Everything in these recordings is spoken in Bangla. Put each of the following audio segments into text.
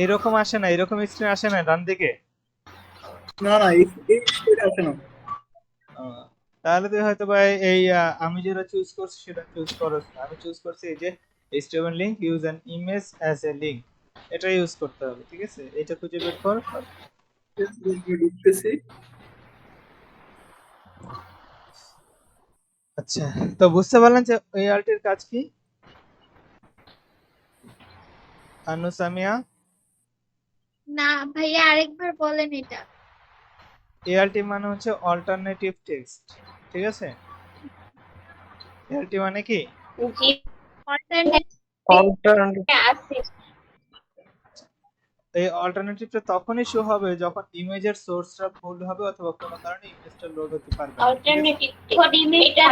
এরকম আসে না, এরকম স্ক্রিন আসে না ডান দিকে? না না, এই স্টোরি আসে না। তাহলে তুই হয়তো বা এই আমি যেটা চুজ করছি সেটা চুজ করছ না। আমি চুজ করছি এই যে HTML link use an image as a link, এটা ইউজ করতে হবে। ঠিক আছে, এটা খুঁজে বের কর। দেখতেছি। আচ্ছা, তো বুঝতে পারলেন যে ALT-র কাজ কি? আনু সামিয়া, না ভাইয়া, আরেকবার বলেন এটা। ALT মানে হচ্ছে অল্টারনেটিভ টেক্সট। ঠিক আছে, ALT মানে কি? জি, অল্টারনেট অল্টারনেটিভ। আছে। এই অল্টারনেটিভটা তখনই শো হবে যখন ইমেজের সোর্সটা ভুল হবে অথবা কোনো কারণে ইমেজটা লোড হতে পারবে না। অল্টারনেটিভ এটা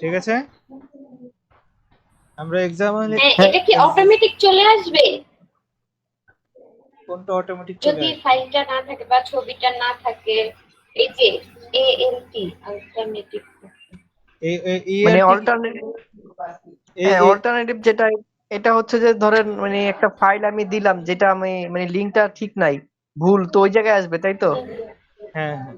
ঠিক আছে, আমরা এক্সাম্পল। এটা কি অটোমেটিক চলে আসবে কোনটা অটোমেটিক চলে যদি আসবে? ফাইলটা না থাকে বা ছবিটা না থাকে? এই যে ALT অল্টারনেটিভ মানে ALT অল্টারনেটিভ, হ্যাঁ অল্টারনেটিভ যেটা, এটা হচ্ছে যে ধরেন মানে একটা ফাইল আমি দিলাম যেটা আমি মানে লিংকটা ঠিক নাই, ভুল, তো ওই জায়গায় আসবে, তাই তো? হ্যাঁ হ্যাঁ,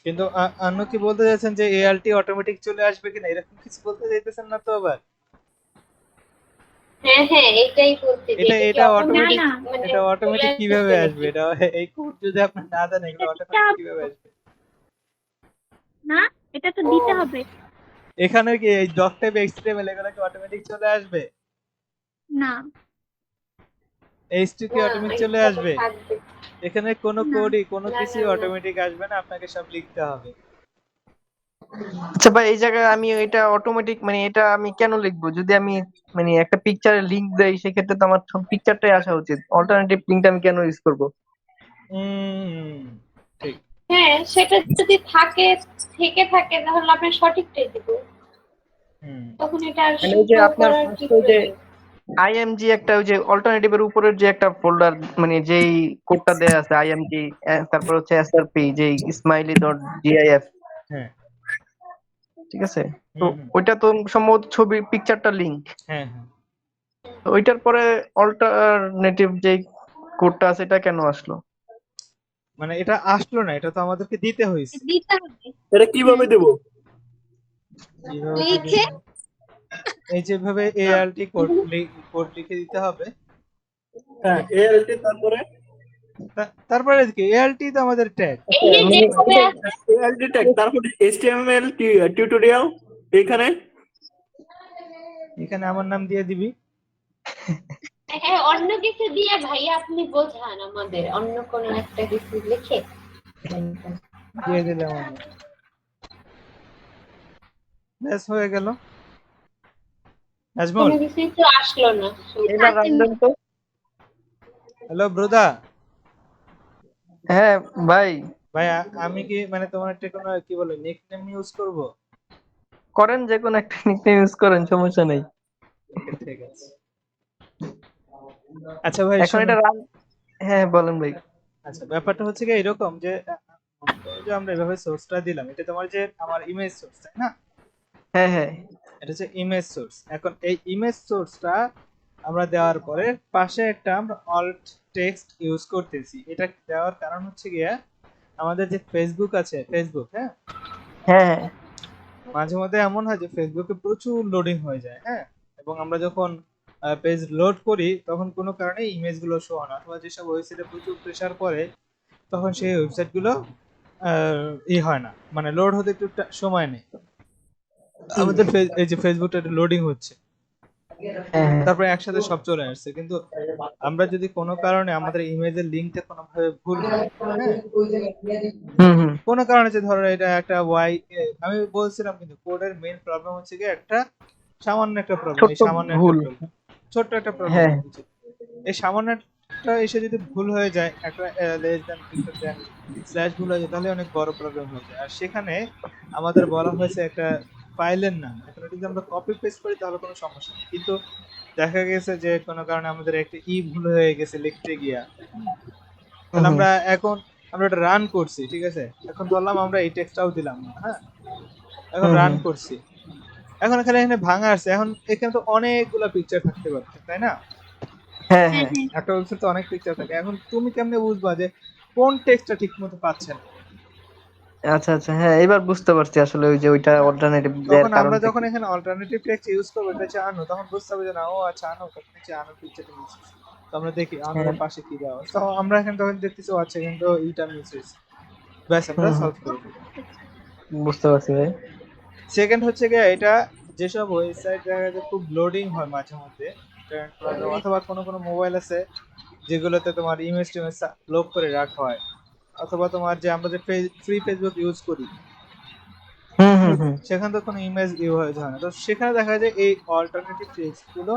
কিন্তু আন্নু কি বলতে চাইছেন যে ALT অটোমেটিক চলে আসবে কিনা, এরকম কিছু বলতে চাইতেছেন না তো আবার? হ্যাঁ হ্যাঁ, এটাই বলতে যে এটা এটা কি এটা অটোমেটিক অটোমেটিক, মানে এটা চলে অটোমেটিক কিভাবে আসবে আসবে? নাকি? এটা এই কোড যদি আপনি না জানেন এগুলো অটোমেটিক কিভাবে আসবে? না, এটা তো ও, দিতে হবে। এখানে কি এই ডক টাইপ HTML এগুলো কি অটোমেটিক চলে আসবে? না H2 কি না অটোমেটিক চলে এটা তো আসবে? থাকবে। এখানে কোনো না কোডই কোনো না না কিছুই না, অটোমেটিক আসবে না, আপনাকে সব লিখতে হবে। আচ্ছা ভাই, এই জায়গায় আমি এটা অটোমেটিক মানে এটা আমি কেন লিখবো? যদি আমি মানে একটা পিকচারের লিংক দেই সেক্ষেত্রে তো আমার সব পিকচারটাই আসা উচিত, অল্টারনেটিভ লিংকটা আমি কেন ইউজ করবো? হুম, ঠিক। হ্যাঁ সেটা যদি থেকে থাকে তাহলে আপনি সঠিকটাই দিব, হুম, তখন এটা আর মানে ওই যে শো আপনার করার কি ফার্স্ট ওই যে প্রয়োজন? আইএমজি একটা, ওই যে অল্টারনেটিভের উপরের যে একটা ফোল্ডার, মানে যেই কোডটা দেয়া আছে আইএমজি, তারপর হচ্ছে এসআরপি, যেই স্মাইলি ডট জিআইএফ, হ্যাঁ, ঠিক আছে? তো হুম, হুম, ওইটা তো সম্ভবত ছবি পিকচারটা লিংক, হ্যাঁ, হ্যাঁ। তো ওইটার পরে অল্টারনেটিভ যে কোডটা আছে এটা কেন আসলো? মানে এটা আসলো না, এটা তো আমাদেরকে দিতে হয়েছে। দিতে হবে। এটা কিভাবে হ্যাঁ, দেব? কিভাবে দিবেন? লিখে। এই যেভাবে হ্যাঁ ALT কোড লিখে দিতে হবে। হ্যাঁ, ALT তারপরে তারপরে কি ALT তো আমাদের ট্যাগ। এই যে মানে যেভাবে এটা আছে, ALT ট্যাগ, তারপরে HTML টিউটোরিয়াল এখানে। এখানে আমার নাম দিয়ে দিবি। হ্যাঁ অন্য কিছু দিয়ে ভাইয়া আপনি বোঝান আমাদের, অন্য কোনো একটা কিছু লিখে। দিয়ে দিলাম আমি, ব্যাস হয়ে গেল। নাজমুল, কোনো কিছুই তো আসলো না। এবার রান দেন তো। হ্যালো ব্রদা। হ্যাঁ ভাই, ভাই আমি কি মানে তোমার একটা কোনো কি বলে নিকনেম ইউজ করব? করেন, যে কোনো একটা নিকনেম ইউজ করেন, সমস্যা নেই। ওকে, ঠিক আছে। আচ্ছা ভাই এখন শুনুন। এটা রান, হ্যাঁ বলেন ভাই। আচ্ছা, ব্যাপারটা হচ্ছে কি এরকম যে যে আমরা এভাবে সোর্সটা দিলাম, এটা তোমার যে আমার ইমেজ সোর্স, তাই না? হ্যাঁ হ্যাঁ এটা হচ্ছে ইমেজ সোর্স। এখন এই ইমেজ সোর্সটা আমরা দেওয়ার পরে পাশে একটা আমরা অল্ট টেক্সট ইউজ করতেছি। এটা দেওয়ার কারণ হচ্ছে গিয়ে আমাদের যে ফেসবুক আছে, ফেসবুক, হ্যাঁ, হ্যাঁ মাঝে মধ্যে এমন হয় যে ফেসবুকে প্রচুর লোডিং হয়ে যায়, হ্যাঁ, এবং আমরা যখন পেজ লোড করি তখন কোনো কারণে ইমেজগুলো শো হয় না, অথবা যেসব ওয়েবসাইটে প্রচুর প্রেসার পড়ে তখন সেই ওয়েবসাইটগুলো হয় না, মানে লোড হতে একটু সময় নেই। আমাদের এই যে ফেসবুকটা লোডিং হচ্ছে, হ্যাঁ হ্যাঁ। তারপরে একসাথে সব চলে আসছে, কিন্তু আমরা যদি কোনো কারণে আমাদের ইমেজের লিঙ্কটা কোনোভাবে ভুল হয়, হ্যাঁ, হুম হুম। কোনো কারণে যে ধরো এটা একটা ওয়াই, আমি বলছিলাম কিন্তু কোডের মেইন প্রবলেম হচ্ছে কি একটা সামান্য একটা প্রবলেম, এই ছোট্ট সামান্য একটা ভুল। প্রবলেম, ছোট্ট একটা প্রবলেম হ্যাঁ হচ্ছে। এই সামান্য একটা এসে যদি ভুল হয়ে যায়, একটা less than greater than slash ভুল হয়ে যায়, তাহলে অনেক বড় প্রবলেম হয়ে যায়। আর সেখানে আমাদের বলা হয়েছে একটা ফাইলের নাম, এখন যদি আমরা কপি পেস্ট করি তাহলে কোনো সমস্যা নেই, কিন্তু দেখা গেছে যে কোনো কারণে আমাদের একটা ভুল হয়ে গেছে লিখতে গিয়া। হুম তাহলে হুম। আমরা এটা রান করছি, ঠিক আছে, এখন ধরলাম আমরা এই টেক্সটটাও দিলাম না, হ্যাঁ, এখন হুম রান হুম। করছি, এখন এখানে এখানে ভাঙা আছে, এখন এখানে তো অনেকগুলা পিকচার থাকতে পারছে, তাই না? হ্যাঁ হ্যাঁ হ্যাঁ হ্যাঁ একটা ওয়েবসাইট তো অনেক পিকচার থাকে, এখন তুমি কেমনে বুঝবা যে কোন টেক্সটটা ঠিক মতো পাচ্ছে না? আচ্ছা আচ্ছা, হ্যাঁ এবার বুঝতে পারছি আসলে ওই যে ওইটা অল্টারনেটিভ দেওয়ার তখন আমরা কারণটা যখন কি। এখানে অল্টারনেটিভ টেক্সট ইউজ করবো, এটা হচ্ছে আনো, তখন বুঝতে হবে যে না, ও আচ্ছা আনো, তখন হচ্ছে আনো পিকচারটা মিস হয়েছে। তো আমরা দেখি আনোর হ্যাঁ, পাশে কি দেওয়া আছে। তো আমরা এখানে তখন দেখতেছি ও আচ্ছা এখানে তো এইটা মিস হয়েছে, ব্যাস আমরা হুম হুম, সলভ করে দিই। বুঝতে পারছি ভাই। সেকেন্ড হচ্ছে গিয়ে এটা, যেসব ওয়েবসাইট দেখা যায় খুব লোডিং হয় মাঝে মধ্যে ইন্টারনেট প্রবলেম, অথবা কোনো কোনো মোবাইল আছে যেগুলোতে তোমার ইমেজ টিমেজ লোড করে রাখা হয়, অথবা তোমার যে আমরা যে ফ্রি ফেসবুক ইউজ করি, হুম হুম হুম, সেখানে তো কোনো ইমেজ ইউজ হয় না, তো সেখানে দেখা যায় এই অল্টারনেটিভ টেক্সট গুলো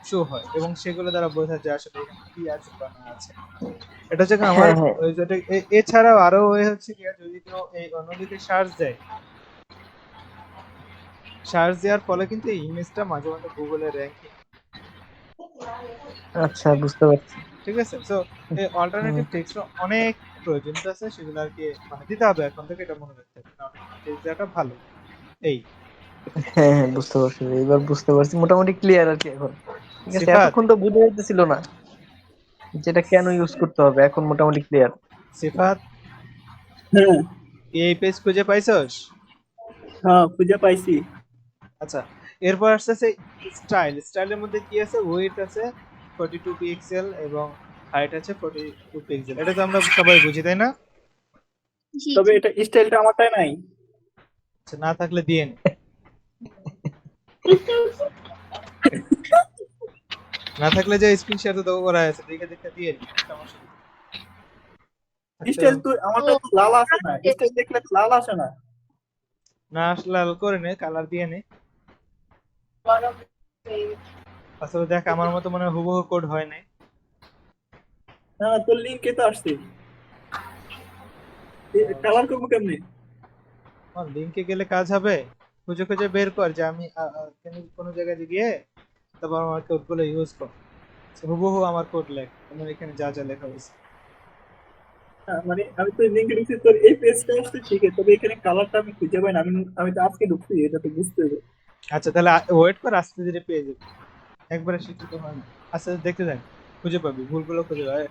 শো হয়, এবং সেগুলো দ্বারা বোঝা যায় আসলে এখানে কি আছে বা না আছে। এটা হচ্ছে কি আমার হ্যাঁ হ্যাঁ, ওয়েবসাইটে। এছাড়াও আরো ওয়ে হচ্ছে কি, যদি কেউ এই অন্যদিকে সার্চ দেয়, সার্চ দেওয়ার ফলে কিন্তু এই ইমেজটা মাঝে মাঝে গুগলের র্যাঙ্কিং, আচ্ছা বুঝতে পারছি। ঠিক আছে? সো এই হুম, অল্টারনেটিভ টেক্সট অনেক প্রয়োজনীয়তা আছে, সেগুলো আর কি মানে দিতে হবে এখন থেকে, এটা মনে রাখতে হবে অল্টারনেটিভ টেক্সট দেওয়াটা ভালো। এই হ্যাঁ হ্যাঁ বুঝতে পারছি ভাই, এবার বুঝতে পারছি মোটামুটি ক্লিয়ার আর কি এখন। ঠিক আছে, সিফাত, এতক্ষণ তো বুঝে যাইতেছিল না যেটা কেন ইউজ করতে হবে, এখন মোটামুটি ক্লিয়ার। সিফাত, হ্যাঁ এই পেজ খুঁজে পাইছস? হ্যাঁ, খুঁজে পাইছি। আচ্ছা, এরপর আসতেছে স্টাইল। স্টাইলের মধ্যে কি আছে? ওয়েট আছে 42 পিক্সেল এবং হাইট আছে 42 পিক্সেল। এটা তো আমরা সবাই বুঝি, তাই না? জি তবে জি। এটা স্টাইলটা আমারটাই নাই। আচ্ছা, না থাকলে দিয়ে নে। না থাকলে যে স্ক্রিনশট তো করা আছে, দেখে দেখে দিয়ে নে, সমস্যা নেই। থাকতে স্টাইল তো ও আমারটা তো লাল আসে না, স্টাইল দেখলে তো লাল আসে না। না আসলে লাল করে নে, কালার দিয়ে নে। আসলে দেখ, আমার মতো মনে হয় হুবহু কোড হয় নাই। না তোর লিঙ্কে তো আসছে। কালার করবো কেমনে? লিংকে গেলে কাজ হবে? খুঁজে খুঁজে বের কর যে আমি কোনো জায়গায় গিয়ে তারপর আমার কোড গুলো ইউজ কর, হুবহু আমার কোড লেখ, আমার এখানে যা যা লেখা হয়েছে। মানে আমি তো লিঙ্কে ঢুকছি, তোর এই পেজটা আসছে ঠিক আছে, তবে এখানে কালারটা আমি খুঁজে পাই না। আমি তো আজকে ঢুকছি, এটা তো বুঝতে হবে। আচ্ছা তাহলে ওয়েট কর, আস্তে ধীরে পেয়ে যাবি, একবারে শিক্ষিত হয় না। আস্তে আস্তে দেখতে থাক, খুঁজে পাবি, ভুলগুলো খুঁজে পাবি।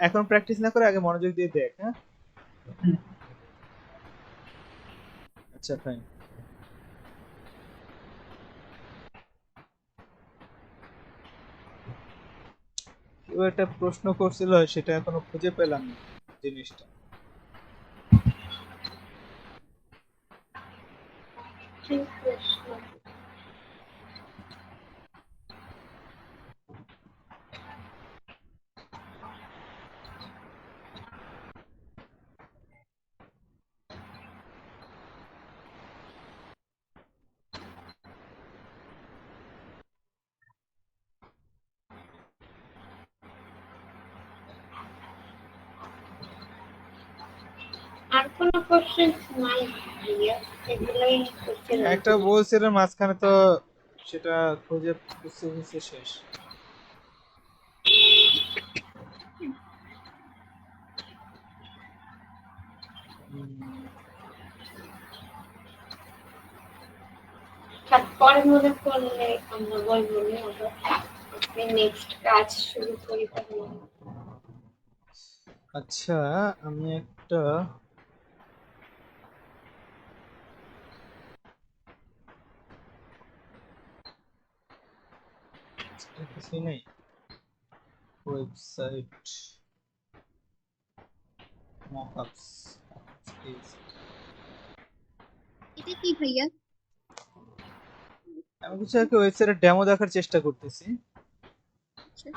এখন প্র্যাকটিস না করে আগে মনোযোগ দিয়ে দেখ, হ্যাঁ? আচ্ছা ফাইন। কেউ একটা প্রশ্ন করছিল, সেটা এখনো খুঁজে পেলাম না জিনিসটা। আর কোনো কোশ্চেন নাই ভাইয়া, এগুলোই কোশ্চেন একটা বলছিলাম মাঝখানে, তো সেটা খুঁজে বুঝতে বুঝতে শেষ। পরে মনে করলে আমরা বলবো না, নেক্সট কাজ শুরু করি তাহলে। আচ্ছা, আমি একটা কিছুই নেই, ওয়েবসাইট মকআপস। এটা কি ভাইয়া? আমি কিছু একটা ওয়েবসাইটের ডেমো দেখার চেষ্টা করতেছি। আচ্ছা।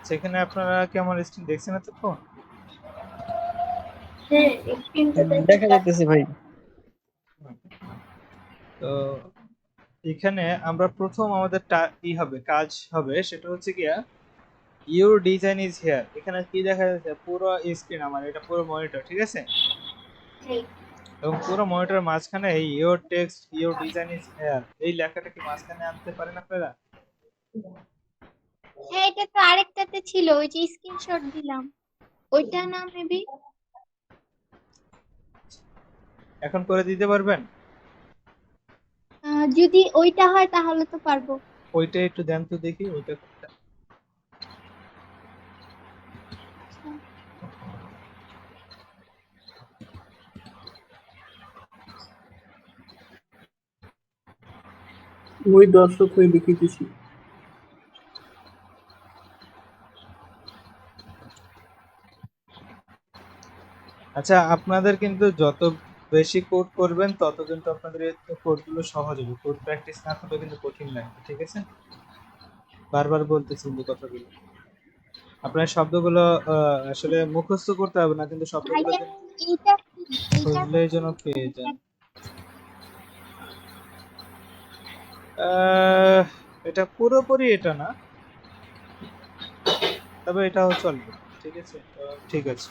সেখানে আপনারা কি আমার স্ক্রিন দেখছেন এতক্ষণ? হ্যাঁ, স্ক্রিনটা দেখা দেখা যাইতেছে ভাই। তো এখানে আমরা প্রথম আমাদের ই হবে, কাজ হবে, সেটা হচ্ছে গিয়া ইউর ডিজাইন ইজ হিয়ার, এখানে কি দেখা যাচ্ছে পুরো স্ক্রিন আমার, এটা পুরো মনিটর, ঠিক আছে? জি। এবং পুরো মনিটরের মাঝখানে এই your text your design is here এই লেখাটা কি মাঝখানে আনতে পারেন আপনারা? হ্যাঁ, এটা তো আরেকটাতে ছিল, ওই যে স্ক্রিনশট দিলাম ওইটা না মেবি। এখন করে দিতে পারবেন? যদি ওইটা হয় তাহলে তো পারবো। ওইটা একটু দেন তো দেখি, ওইটা কোনটা? ওই দর্শক হয়ে দেখিতেছি। আচ্ছা, আপনাদের কিন্তু যত বেশি কোড করবেন তত কিন্তু আপনাদের কোডগুলো সহজ হবে, কোড প্র্যাকটিস না করলে কিন্তু কঠিন লাগবে, ঠিক আছে? বারবার বলতেছি কিন্তু কথাগুলো, আপনার শব্দগুলো আসলে মুখস্থ করতে হবে না, কিন্তু শব্দগুলো ভাইয়া কিন্তু এইটা এইটা খুঁজলেই যেন পেয়ে যান। আহ, এটা পুরোপুরি এটা না, তবে এটাও চলবে, ঠিক আছে? তো ঠিক আছে,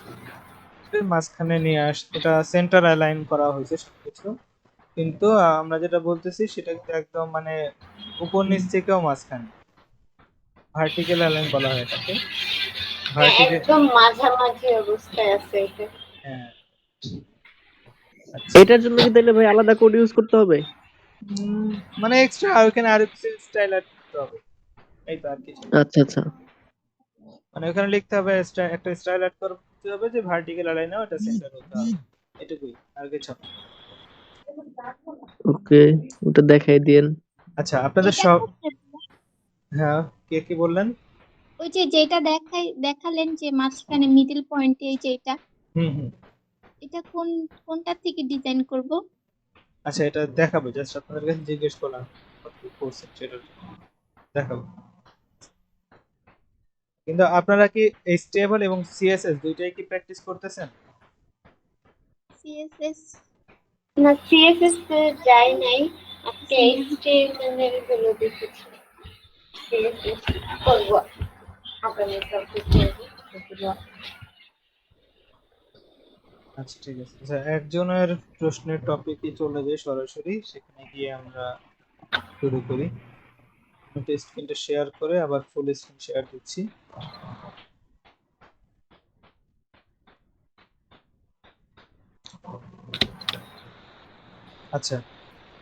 এর মাঝখানে নিয়ে এটা সেন্টার অ্যালাইন করা হয়েছে সবকিছু, কিন্তু আমরা যেটা বলতেছি সেটা কিন্তু একদম মানে উপর নিচ থেকেও মাঝখানে, ভার্টিক্যাল অ্যালাইন বলা হয় এটাকে। হ্যাঁ, ভার্টিক্যাল, একদম মাঝামাঝি অবস্থায় আছে এটা। হ্যাঁ। আচ্ছা, এটার জন্য কি তাহলে ভাই আলাদা কোড ইউজ করতে হবে? মানে এক্সট্রা আর ওখানে আর কিছু স্টাইল অ্যাড করতে হবে, এই তো আর কিছু না। আচ্ছা আচ্ছা, মানে ওখানে লিখতে হবে একটা স্টাইল অ্যাড করতে হবে যে ভার্টিক্যাল অ্যালাইনে ওটা সেন্টার হতে হবে, এটুকুই, আর কিছু না। ওকে, ওটা দেখাই দিয়েন। আচ্ছা, আপনাদের এটা সব, কোথায়? হ্যাঁ, কে কি বললেন? ওই যে যেটা দেখালেন যে মাঝখানে মিডল পয়েন্টে এই যে এটা, হুম হুম। এটা কোনটা থেকে ডিজাইন করব? আচ্ছা, এটা দেখাবো, জাস্ট আপনাদের কাছে জিজ্ঞেস করলাম কত কি করছেন সেটা দেখাবো। কিন্তু আপনারা কি এইচটিএমএল এবং সিএসএস দুইটাই কি প্র্যাকটিস করতেছেন? সিএসএস না, সিএসএস যাই নাই, আজকে এইচটিএমএল এর গুলো দেখেছি। সিএসএস করবো আগামী সপ্তাহে। আচ্ছা, ঠিক আছে। আচ্ছা, একজনের প্রশ্নের টপিকে চলে যাই সরাসরি, সেখানে গিয়ে আমরা শুরু করি। আমি স্ক্রিনটা শেয়ার করে আবার ফুল স্ক্রিন শেয়ার দিচ্ছি। আচ্ছা,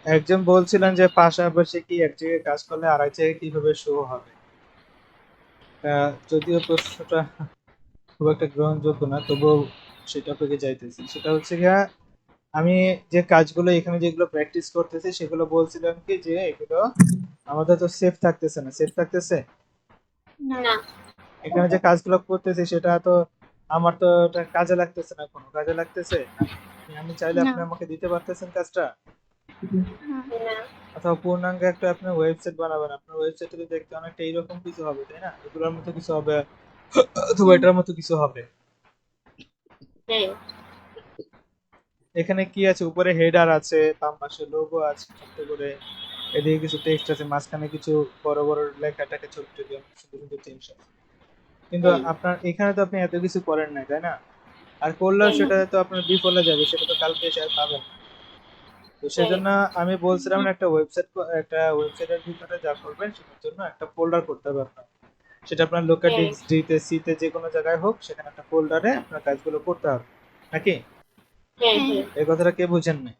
একজন বলছিলেন যে পাশাপাশি কি এক জায়গায় কাজ করলে আরেক জায়গায় কিভাবে শো হবে। যদিও প্রশ্নটা খুব একটা গ্রহণযোগ্য না, তবুও সেটা থেকে যাইতেছি। সেটা হচ্ছে গিয়া, আমি যে কাজগুলো এখানে যেগুলো প্র্যাকটিস করতেছি সেগুলো বলছিলাম কি যে এগুলো আমাদের তো সেফ থাকতেছে না, সেফ থাকতেছে। না, এখানে যে কাজগুলো করতেছি সেটা তো আমার তো এটা কাজে লাগতেছে না, কোনো কাজে লাগতেছে। আমি চাইলে না আপনি আমাকে দিতে পারতেছেন কাজটা, না না, অথবা পূর্ণাঙ্গ একটা আপনার ওয়েবসাইট বানাবেন, আপনার ওয়েবসাইটে দেখতে অনেকটা এইরকম কিছু হবে, তাই না? এগুলোর মতো কিছু হবে, অথবা এটার মতো কিছু হবে। হ্যাঁ, এখানে কি আছে, উপরে হেডার আছে, বাম পাশে লোগো আছে ছোট্ট করে, এদিকে কিছু টেক্সট আছে, মাঝখানে কিছু বড় বড় লেখাটাকে ছোট্ট দিয়ে সুন্দর সুন্দর জিনিস আছে। কিন্তু আপনার এখানে তো আপনি এত কিছু করেন নাই, তাই না? আর করলেও সেটা তো আপনার বিফলে যাবে, সেটা তো কালকে এসে আর পাবেন না। তো সেজন্য আমি বলছিলাম একটা ওয়েবসাইটের ভিতরে যা করবেন সেটার জন্য একটা ফোল্ডার করতে হবে আপনার, সেটা আপনার লোকাল ডিস্ক ডিতে সিতে যে কোনো জায়গায় হোক, সেখানে একটা ফোল্ডারে আপনার কাজগুলো করতে হবে, নাকি? হ্যাঁ, হ্যাঁ, এই কথাটা কে বুঝেন না?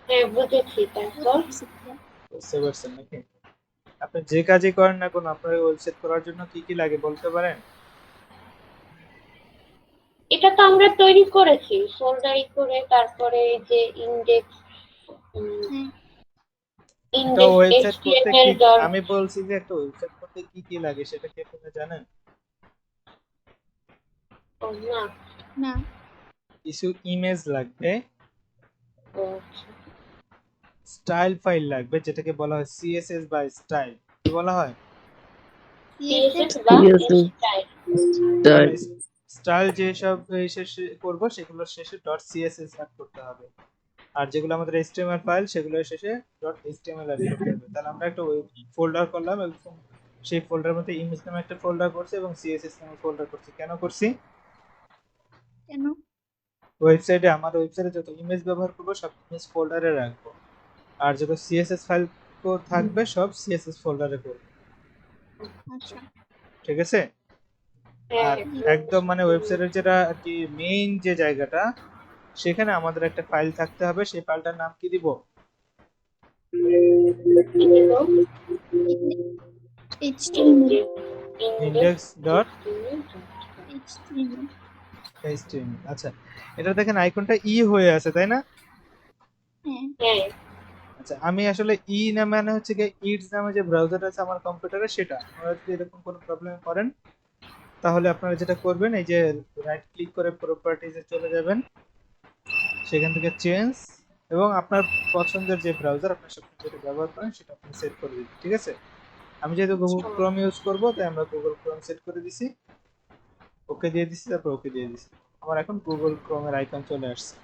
হ্যাঁ, বুঝেছি। তারপর বুঝতে পারছেন নাকি? আপনি যে কাজই করেন না কোনো, আপনার ওয়েবসাইট করার জন্য কি কি লাগে বলতে পারেন? এটা তো আমরা তৈরি করেছি ফোল্ডারি করে, তারপরে এই যে ইন্ডেক্স, হ্যাঁ, একটা ইন্ডেক্স ওয়েবসাইট করতে এইচটিএমএল কি, ডট। আমি বলছি যে একটা ওয়েবসাইট করতে কি কি লাগে সেটা কি আপনি জানেন? না, না কিছু ইমেজ লাগবে, ও আচ্ছা। স্টাইল ফাইল লাগবে যেটাকে বলা হয় সিএসএস বা স্টাইল, কি বলা হয়? সিএসএস সিএসএস বা CSS স্টাইল। তাই? স্টাইল যেসব শেষে করব সেগুলোর শেষে ডট সিএসএস অ্যাড করতে হবে, আর যেগুলো আমাদের এইচটিএমএল ফাইল সেগুলোর শেষে ডট এইচটিএমএল অ্যাড করতে হবে। তাহলে আমরা একটা ফোল্ডার করলাম এবং সেই ফোল্ডারের মধ্যে ইমেজ নামে একটা ফোল্ডার করছি এবং সিএসএস নামে ফোল্ডার করছি। কেন করছি? কেন? ওয়েবসাইটে আমার ওয়েবসাইটে যত ইমেজ ব্যবহার করব সব ইমেজ ফোল্ডারে রাখবো, আর যত সিএসএস ফাইল থাকবে সব সিএসএস ফোল্ডারে করব। আচ্ছা। ঠিক আছে? আর একদম মানে ওয়েবসাইটের যেটা আর কি মেইন যে জায়গাটা, সেখানে আমাদের একটা ফাইল থাকতে হবে। সেই ফাইলটার নাম কি দিব? HTML index.html। আচ্ছা, এটা দেখেন আইকনটা ই হয়ে আছে, তাই না? হ্যাঁ। আচ্ছা, আমি আসলে ই না মানে হচ্ছে কি ইটস নামে যে ব্রাউজার আছে আমার কম্পিউটারে, সেটা আপনারা যদি এরকম কোনো প্রবলেম করেন তাহলে আপনারা যেটা করবেন, এই যে রাইট ক্লিক করে প্রপার্টিজে চলে যাবেন, সেখান থেকে চেঞ্জ, এবং আপনার পছন্দের যে ব্রাউজার আপনি সবসময় যেটা ব্যবহার করেন সেটা আপনি সেট করে দিন। ঠিক আছে? আমি যেহেতু গুগল ক্রোম ইউজ করব, তাই আমরা গুগল ক্রোম সেট করে দিছি, ওকে দিয়ে দিছি, তারপর ওকে দিয়ে দিছি। আমার এখন গুগল ক্রোমের আইকন চলে আসছে।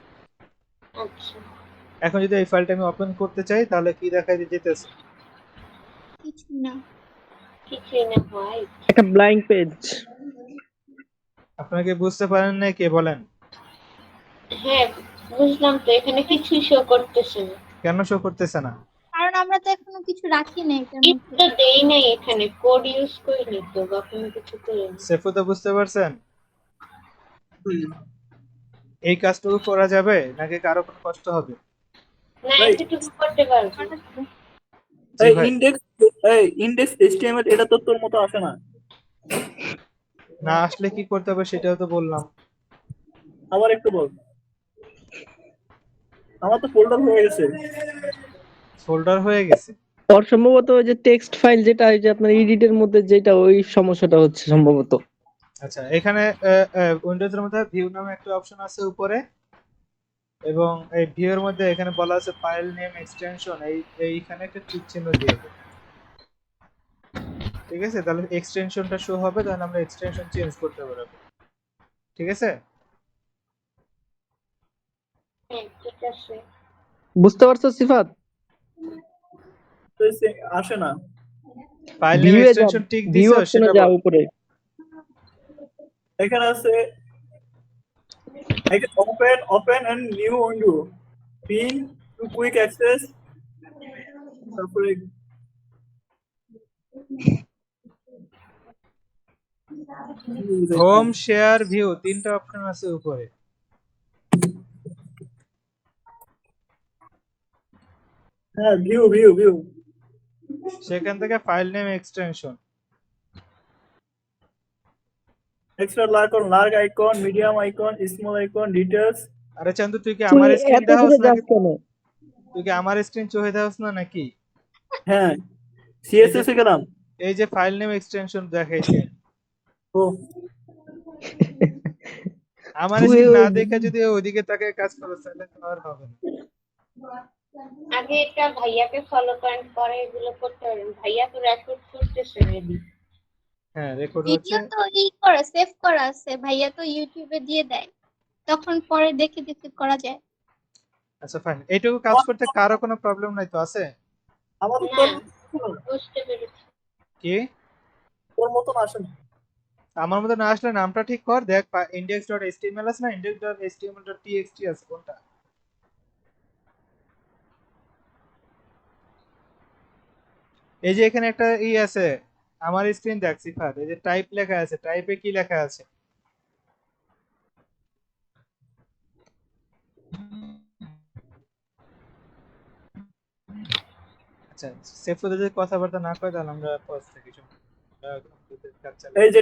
আচ্ছা, এখন যদি এই ফাইলটা আমি ওপেন করতে চাই তাহলে কি দেখাই যেতেছে? কিছু না। কিছুই না ভাই। একটা ব্ল্যাঙ্ক পেজ। আপনারা কি বুঝতে পারেন না? কে বলেন? হ্যাঁ বুঝলাম, তো এখানে কিছুই শো করতেছে না। কেন শো করতেছে না? কারণ আমরা তো এখনো কিছু রাখি না এটার কিছু মধ্যে। তো দেই নাই এখানে, কোড ইউজ করিনি তো, বা কোনো কিছু করিনি। সেফু তো বুঝতে পারছেন? এই কাজটুকু করা যাবে নাকি কারো কোনো কষ্ট হবে? না, এতটুকু করতে পারবো। জি এই ভাই। ইন্ডেক্স HTML এটা তো তোর মতো আসে না। না আসলে কি করতে হবে সেটাও তো বললাম। আবার একটু বল। আমার তো ফোল্ডার হয়ে গেছে। ফোল্ডার হয়ে গেছে? ওর সম্ভবত ওই যে টেক্সট ফাইল যেটা ওই যে আপনার এডিটের মধ্যে যেটা, ওই সমস্যাটা হচ্ছে সম্ভবত। আচ্ছা, এখানে উইন্ডোজের মধ্যে ভিউ নামে একটা অপশন আছে উপরে, এবং এই ভিউ এর মধ্যে এখানে বলা আছে ফাইল নেম এক্সটেনশন, এইখানে একটা টিক চিহ্ন দিয়ে দেব। ঠিক আছে? তাহলে এক্সটেনশনটা শো হবে, তাহলে আমরা এক্সটেনশন চেঞ্জ করতে পারবো। ঠিক আছে? হ্যাঁ ঠিক আছে। বুঝতে পারছো সিফাত? তো আসে না। ফাইল নেম ভিউ এ যাও, এক্সটেনশন টিক ভিউ দিছো অপশনে সেটা যাও বল। উপরে। এখানে আছে open in new window, pin to quick access, তারপরে হোম, শেয়ার, ভিউ, তিনটা অপশন আছে উপরে। হ্যাঁ ভিউ সেখান থেকে file name extension. Extra large icon, medium icon, small icon, details. আরে চান্দু, তুই কি তুই আমার স্ক্রিন এত দেখাস দূরে যাস নাকি? কেন? তুই কি আমার স্ক্রিন চোখে দেখাস না নাকি? হ্যাঁ সিএসএস এ গেলাম। এই যে ফাইল নেম এক্সটেনশন দেখাইছে, ও আমার তুই স্ক্রিন না ওই- দেখে যদি ওইদিকে তাকে কাজ করো তাহলে তো আর হবে না। আগে এটা ভাইয়াকে ফলো করেন, পরে এগুলো করতে পারেন। ভাইয়া তো রেকর্ড করতেছে রেডি। হ্যাঁ, রেকর্ড হচ্ছে। ভিডিও তো সেভ করা আছে, ভাইয়া তো ইউটিউবে দিয়ে দেয়, তখন পরে দেখে দেখে করা যায়। আচ্ছা ফাইন, এইটুকু কাজ করতে কারো কোনো প্রবলেম নাই তো? আছে? আমার না, তো বুঝতে পেরেছি। কি তোর মতন আসে না। আমার মধ্যে না আসলে নামটা ঠিক কর, দেখ index.html আছে না, index.html.txt আছে, কোনটা? এই যে এখানে একটা আছে, আমার স্ক্রিন দেখ সিফাত, এই যে টাইপ লেখা আছে, টাইপে কি লেখা আছে? আচ্ছা, সেফ যদি কথাবার্তা না কয় তাহলে আমরা পজ থেকে এই যে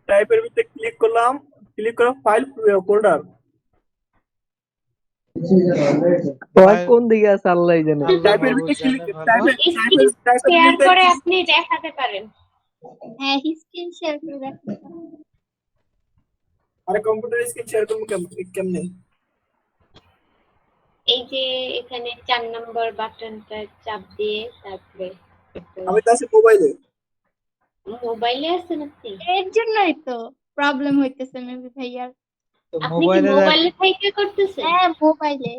টাইপের ভিতরে ক্লিক করলাম, ক্লিক করে ফাইল ফোল্ডার। ওর কোন দিকে আছে আল্লাহই জানে। টাইপের ভিতরে ক্লিক শেয়ার করে আপনি দেখাতে পারেন। হ্যাঁ, স্ক্রিন শেয়ার করে রাখতে পারো। আরে কম্পিউটার স্ক্রিন শেয়ার করবো কেমনে? এই যে এখানে 4 নম্বর বাটনটা চাপ দিয়ে তারপরে আমি তো আছি মোবাইলে। মোবাইলে আছেন আপনি? এর জন্যই তো প্রবলেম হইতেছে মেবি ভাইয়ার। তো আপনি কি মোবাইলে মোবাইলে থেকে করতেছেন? হ্যাঁ, মোবাইলে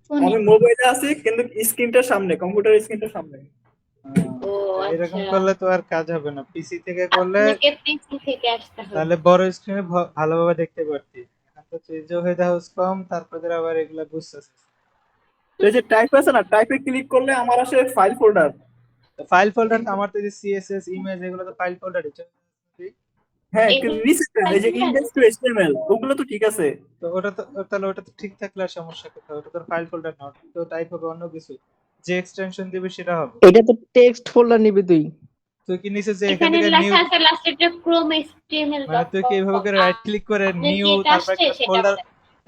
ফোনে। আমি মোবাইলে আছি কিন্তু স্ক্রিনটার সামনে, কম্পিউটার স্ক্রিনটার সামনে। ও এরকম আচ্ছা, করলে তো আর কাজ হবে না, পিসি থেকে করলে আপনাকে পিসি থেকে আসতে হবে। তাহলে বড় স্ক্রিনে ভালোভাবে দেখতে পারতি। এখন তো চেঞ্জ হয়ে হাউস কম, তারপরে আবার এগুলা বুঝতেছিস। তো এই যে টাইপ আছে না, টাইপে ক্লিক করলে আমার আসে ফাইল ফোল্ডার। ফাইল ফোল্ডার আমার তো যে সিএসএস ইমেজ এগুলো তো ফাইল ফোল্ডারই। হ্যাঁ, এগুলো নিচেরটা এই যে ফাইল ইন্ডেক্স টু এইচটিএমএল ওগুলো তো ঠিক আছে। তো ওটা তো তাহলে ওটা তো ঠিক থাকলে আর সমস্যা কোথায়? ওটা তো ফাইল ফোল্ডার না, ওটা তো টাইপ হবে অন্য কিছু, যে এক্সটেনশন দিবে সেটা হবে। এটা তো টেক্সট ফোল্ডার নিবি তুই। তুই কি নিচে যে এখান এখানে থেকে নিউ, লেখা আছে লাস্টে ক্রোম এইচটিএমএল মানে ডট তুই কি কম। এইভাবে করে রাইট ক্লিক করে আপনার নিউ যেটা তারপর আসছে সেটা বলেন।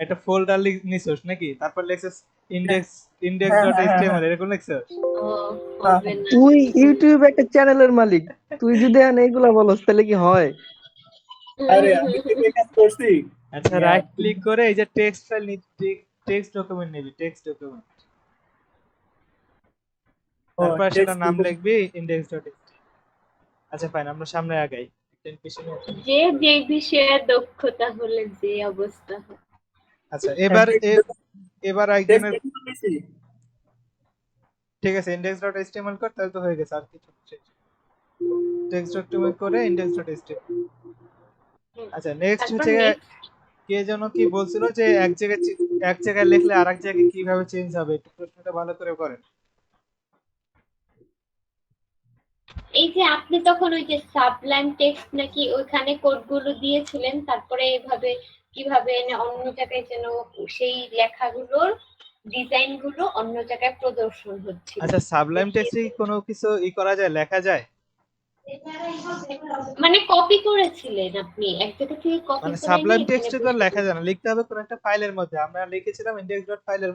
একটা ফোল্ডার নিছস নাকি, তারপর লেখছিস ইন্ডেক্স হ্যাঁ ডট হ্যাঁ হ্যাঁ এইচটিএমএল হ্যাঁ এরকম লেখছিস? ও, হ্যাঁ। হবে না। তুই ইউটিউব একটা চ্যানেলের মালিক, তুই যদি এখন এইগুলা বলস তাহলে কি হয়? আরে আমি তো এই কাজ করছি। আচ্ছা, ইয়া, রাইট ক্লিক করে এই যে টেক্সট ফাইল টেক্সট ডকুমেন্ট নিবি, টেক্সট ডকুমেন্ট, ও তারপর সেটা টেক্সট নাম লিখবি ইন্ডেক্স ডট। আচ্ছা ফাইন, আমরা সামনে আগাই, পিছনে আছি। যে বিষয়ে দক্ষতা হলে যে অবস্থা হয়। আচ্ছা হ্যাঁ, এবার টেক্সট একজনের, ডকুমেন্ট নিছি। ঠিক আছে ইন্ডেক্স ডট এইচটিএমএল কর, তাহলে তো হয়ে গেছে, আর কিছু টেক্সট ডকুমেন্ট করে ইন্ডেক্স ডট এইচটিএমএল। হুম। আচ্ছা নেক্সট তারপর হচ্ছে নেক্সট। কে যেন কি বলছিল যে এক জায়গায় লিখলে আরেক জায়গায় কিভাবে চেঞ্জ হবে, একটু প্রশ্নটা ভালো করে করেন। এই যে আপনি তখন ওই যে সাবলাইম টেক্সট নাকি ওইখানে কোডগুলো দিয়েছিলেন, তারপরে এইভাবে কিভাবে অন্য জায়গায় যেন সেই লেখাগুলোর ডিজাইন গুলো অন্য জায়গায় প্রদর্শন হচ্ছিল। আচ্ছা সাবলাইম টেক্সটে কি কোনো কিছু করা যায়, লেখা যায়? মানে কপি করেছিলেন আপনি এক জায়গা থেকে, কপি মানে করে সাবলাইম নিয়ে এখানে টেক্সটে তো আর বসে। লেখা যায় না, লিখতে হবে কোন একটা ফাইলের মধ্যে। আমরা লিখেছিলাম ইন্ডেক্স ডট ফাইলের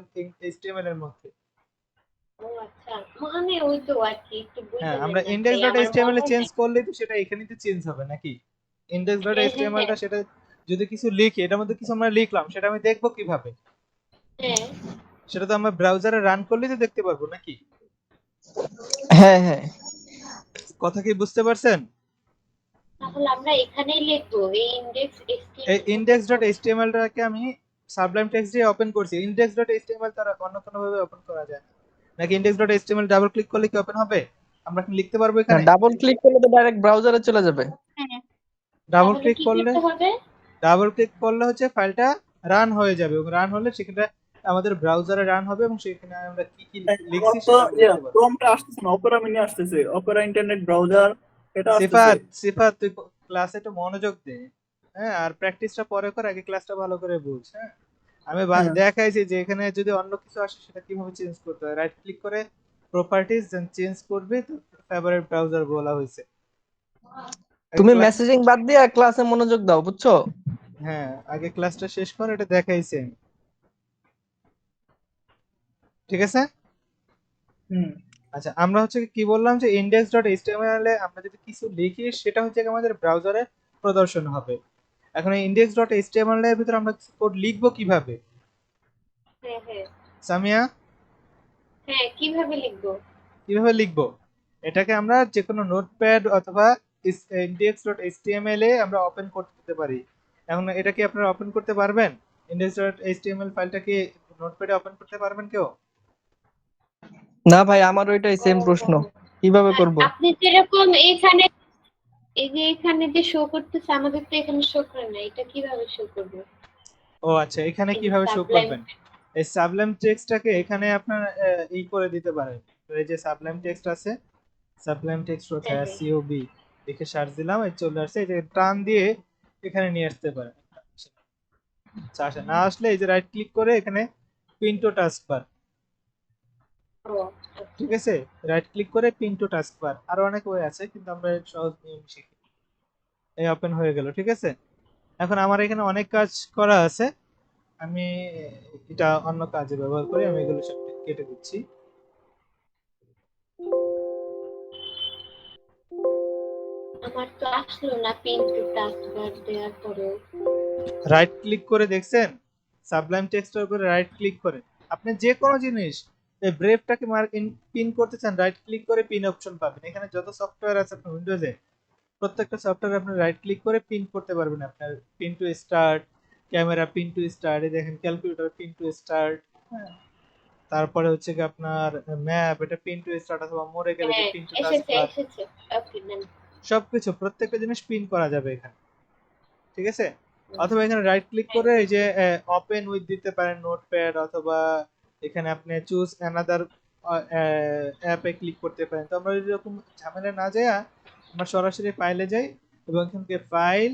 এইচটিএমএল এর মধ্যে। ও আচ্ছা, মানে ওই তো আর কি একটু হ্যাঁ, বুঝে আমরা নেন না ইন্ডেক্স ভাই, ডট আমার এইচটিএমএল এ মনে চেঞ্জ নেই। করলেই তো সেটা এখানেই তো চেঞ্জ হবে নাকি? ইন্ডেক্স ডট হ্যাঁ হ্যাঁ এইচটিএমএল হ্যাঁ টা সেটা যদি কিছু লিখি, এটার মধ্যে কিছু আমরা লিখলাম, সেটা আমি দেখবো কিভাবে? হ্যাঁ। সেটা তো আমরা ব্রাউজারে রান করলেই তো দেখতে পারবো নাকি? হ্যাঁ হ্যাঁ, কথা কি বুঝতে পারছেন? তাহলে আমরা এখানেই লিখবো এই ইন্ডেক্স এই ইন্ডেক্স ডট এইচটিএমএল টাকে আমি সাবলাইম টেক্সট দিয়ে ওপেন করছি। ইন্ডেক্স ডট এইচটিএমএল তার অন্য কোনো ভাবে ওপেন করা যায় না নাকি? Index dot HTML double click করলে কি ওপেন হবে? আমরা কি লিখতে পারবো না এখানে? ডাবল ক্লিক করলে তো ডাইরেক্ট ব্রাউজারে চলে যাবে। হ্যাঁ, ডাবল তাহলে ক্লিক কি করলে, করতে হবে? হচ্ছে ফাইলটা রান হয়ে যাবে, এবং রান হলে সেখানে আমাদের ব্রাউজারে রান হবে, এবং সেখানে আমরা কি কি আমার লিখছি তো সেটা দেখতে পারবো। ক্রোমটা আসতেছে না, অপেরা মিনি আসতেছে, অপেরা ইন্টারনেট ব্রাউজার এটা আসতেছে। সিফাত তুই ক্লাসে একটু মনোযোগ দে, হ্যাঁ, আর প্র্যাকটিসটা পরে কর, আগে ক্লাসটা ভালো করে বুঝ। হ্যাঁ, আমি হ্যাঁ, দেখাইছি যে এখানে যদি অন্য কিছু আসে সেটা কিভাবে চেঞ্জ করতে হয়। রাইট ক্লিক করে প্রপার্টিজ দেন চেঞ্জ করবে, তো ফেভারিট ব্রাউজার বলা হয়েছে। তুমি মেসেজিং বাদ দিয়ে ক্লাসে মনোযোগ দাও, বুঝছো? হ্যাঁ, আগে ক্লাসটা শেষ কর, এটা দেখাইছি আমি। ঠিক আছে। হুম, আচ্ছা আমরা হচ্ছে কি বললাম যে ইন্ডেক্স ডট এইচটিএমএল এ আমরা যদি কিছু লিখি সেটা হচ্ছে আমাদের ব্রাউজারে প্রদর্শন হবে। এখন এই ইন্ডেক্স ডট এইচটিএমএল এর ভিতরে আমরা কোড লিখবো কিভাবে? হ্যাঁ হ্যাঁ সামিয়া, হ্যাঁ, কিভাবে লিখবো? কিভাবে লিখবো? এটাকে আমরা যে কোনো নোটপ্যাড অথবা index.html এ আমরা ওপেন করতে দিতে পারি। এখন এটা কি আপনারা ওপেন করতে পারবেন? index.html ফাইলটা কি নোটপ্যাডে ওপেন করতে পারবেন কেউ? না ভাই, আমার ওইটাই সেম প্রশ্ন, কিভাবে করব? আপনি যেরকম এখানে, এই যে এখানে যে শো করতেছে, আমাদের তো এখানে শো করে না, এটা কিভাবে শো করবে? ও আচ্ছা, এখানে এই যে কিভাবে শো Sublime। করবেন? এই সাবলাইম টেক্সটটাকে এখানে আপনার করে দিতে পারেন। তো এই যে সাবলাইম টেক্সট আছে, সাবলাইম টেক্সট কোথায়? হ্যাঁ, হ্যাঁ। সিওবি লিখে সার্চ দিলাম, এই চলে আসছে। এই যে টান দিয়ে এখানে নিয়ে আসতে পারেন। আচ্ছা আসে না, আসলে এই যে রাইট ক্লিক করে এখানে পিন টু টাস্কবার, ও, ঠিক আছে, রাইট ক্লিক করে পিন টু টাস্কবার। আরো অনেক ওয়ে আছে, কিন্তু আমরা এর সহজ নিয়ম শিখি। এই ওপেন হয়ে গেল, ঠিক আছে। এখন আমার এখানে অনেক কাজ করা আছে, আমি এটা অন্য কাজে ব্যবহার করি, আমি এগুলো সব কেটে দিচ্ছি। আমার তো আসলো না পিন টু টাস্কবার দেওয়ার পরেও। রাইট ক্লিক করে দেখছেন, সাবলাইম টেক্সটের উপরে রাইট ক্লিক করে আপনি যে কোনো জিনিস, এই ব্রেভটাকে পিন করতে চান, রাইট ক্লিক করে পিন অপশন পাবেন। এখানে যত সফটওয়্যার আছে আপনার উইন্ডোজে, প্রত্যেকটা সফটওয়্যার আপনি রাইট ক্লিক করে পিন করতে পারবেন। আপনার pin to start, camera pin to start, এই দেখেন ক্যালকুলেটর পিন টু স্টার্ট, হ্যাঁ, তারপরে হচ্ছে কি আপনার ম্যাপ, এটা পিন টু স্টার্ট অথবা মরে গেলে যে হ্যাঁ, পিন টু এসেছে টাস্কবার, এসেছে। ওকে দেন। সবকিছু প্রত্যেকটা জিনিস পিন করা যাবে এখানে, ঠিক আছে। অথবা এখানে রাইট ক্লিক করে এই যে ওপেন উইথ দিতে পারেন নোটপ্যাড, অথবা এখানে আপনি চুজ অ্যানাদার অ্যাপে ক্লিক করতে পারেন। তো আমরা এরকম ঝামেলা না যায় আমরা সরাসরি ফাইলে যাই এবং এখান থেকে ফাইল,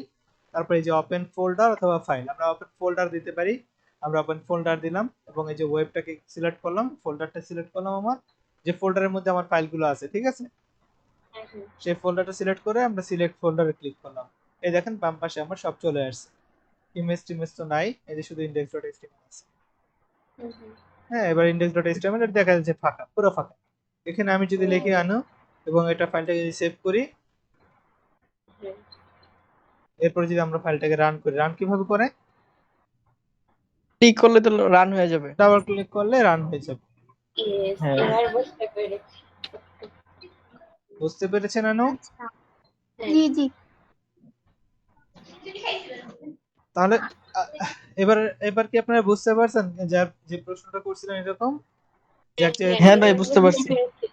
তারপরে এই যে ওপেন ফোল্ডার অথবা ফাইল, আমরা ওপেন ফোল্ডার দিতে পারি। আমরা ওপেন ফোল্ডার দিলাম এবং এই যে ওয়েবটাকে সিলেক্ট করলাম, ফোল্ডারটা সিলেক্ট করলাম, আমার যে ফোল্ডারের মধ্যে আমার ফাইলগুলো আছে, ঠিক আছে, হ্যাঁ, হ্যাঁ। সেই ফোল্ডারটা সিলেক্ট করে আমরা সিলেক্ট ফোল্ডারে ক্লিক করলাম। এই দেখেন বাম পাশে আমার সব চলে আসছে, ইমেজ টিমেজ তো নাই, এই যে শুধু index.html আছে। হুম, হুম। হ্যাঁ, এবার index.html এটা দেখা যাচ্ছে ফাঁকা, পুরো ফাঁকা। এখানে আমি যদি লিখে আনো এবং এটা ফাইলটাকে সেভ করি, হ্যাঁ। এরপর যদি আমরা ফাইলটাকে রান করি, রান কিভাবে করে, ক্লিক করলে তো রান হয়ে যাবে। ডাবল ক্লিক করলে রান হয়ে যাবে। Yes, হ্যাঁ। এবার বুঝতে পেরেছি। বুঝতে পেরেছেন আনো? আচ্ছা, হ্যাঁ। জি জি। তাহলে আ- এবার এবার কি আপনারা বুঝতে পারছেন যার যে প্রশ্নটা করছিলেন এরকম, হ্যাঁ, যে হ্যাঁ ভাই, এবার বুঝতে পারছি। পেরেছি।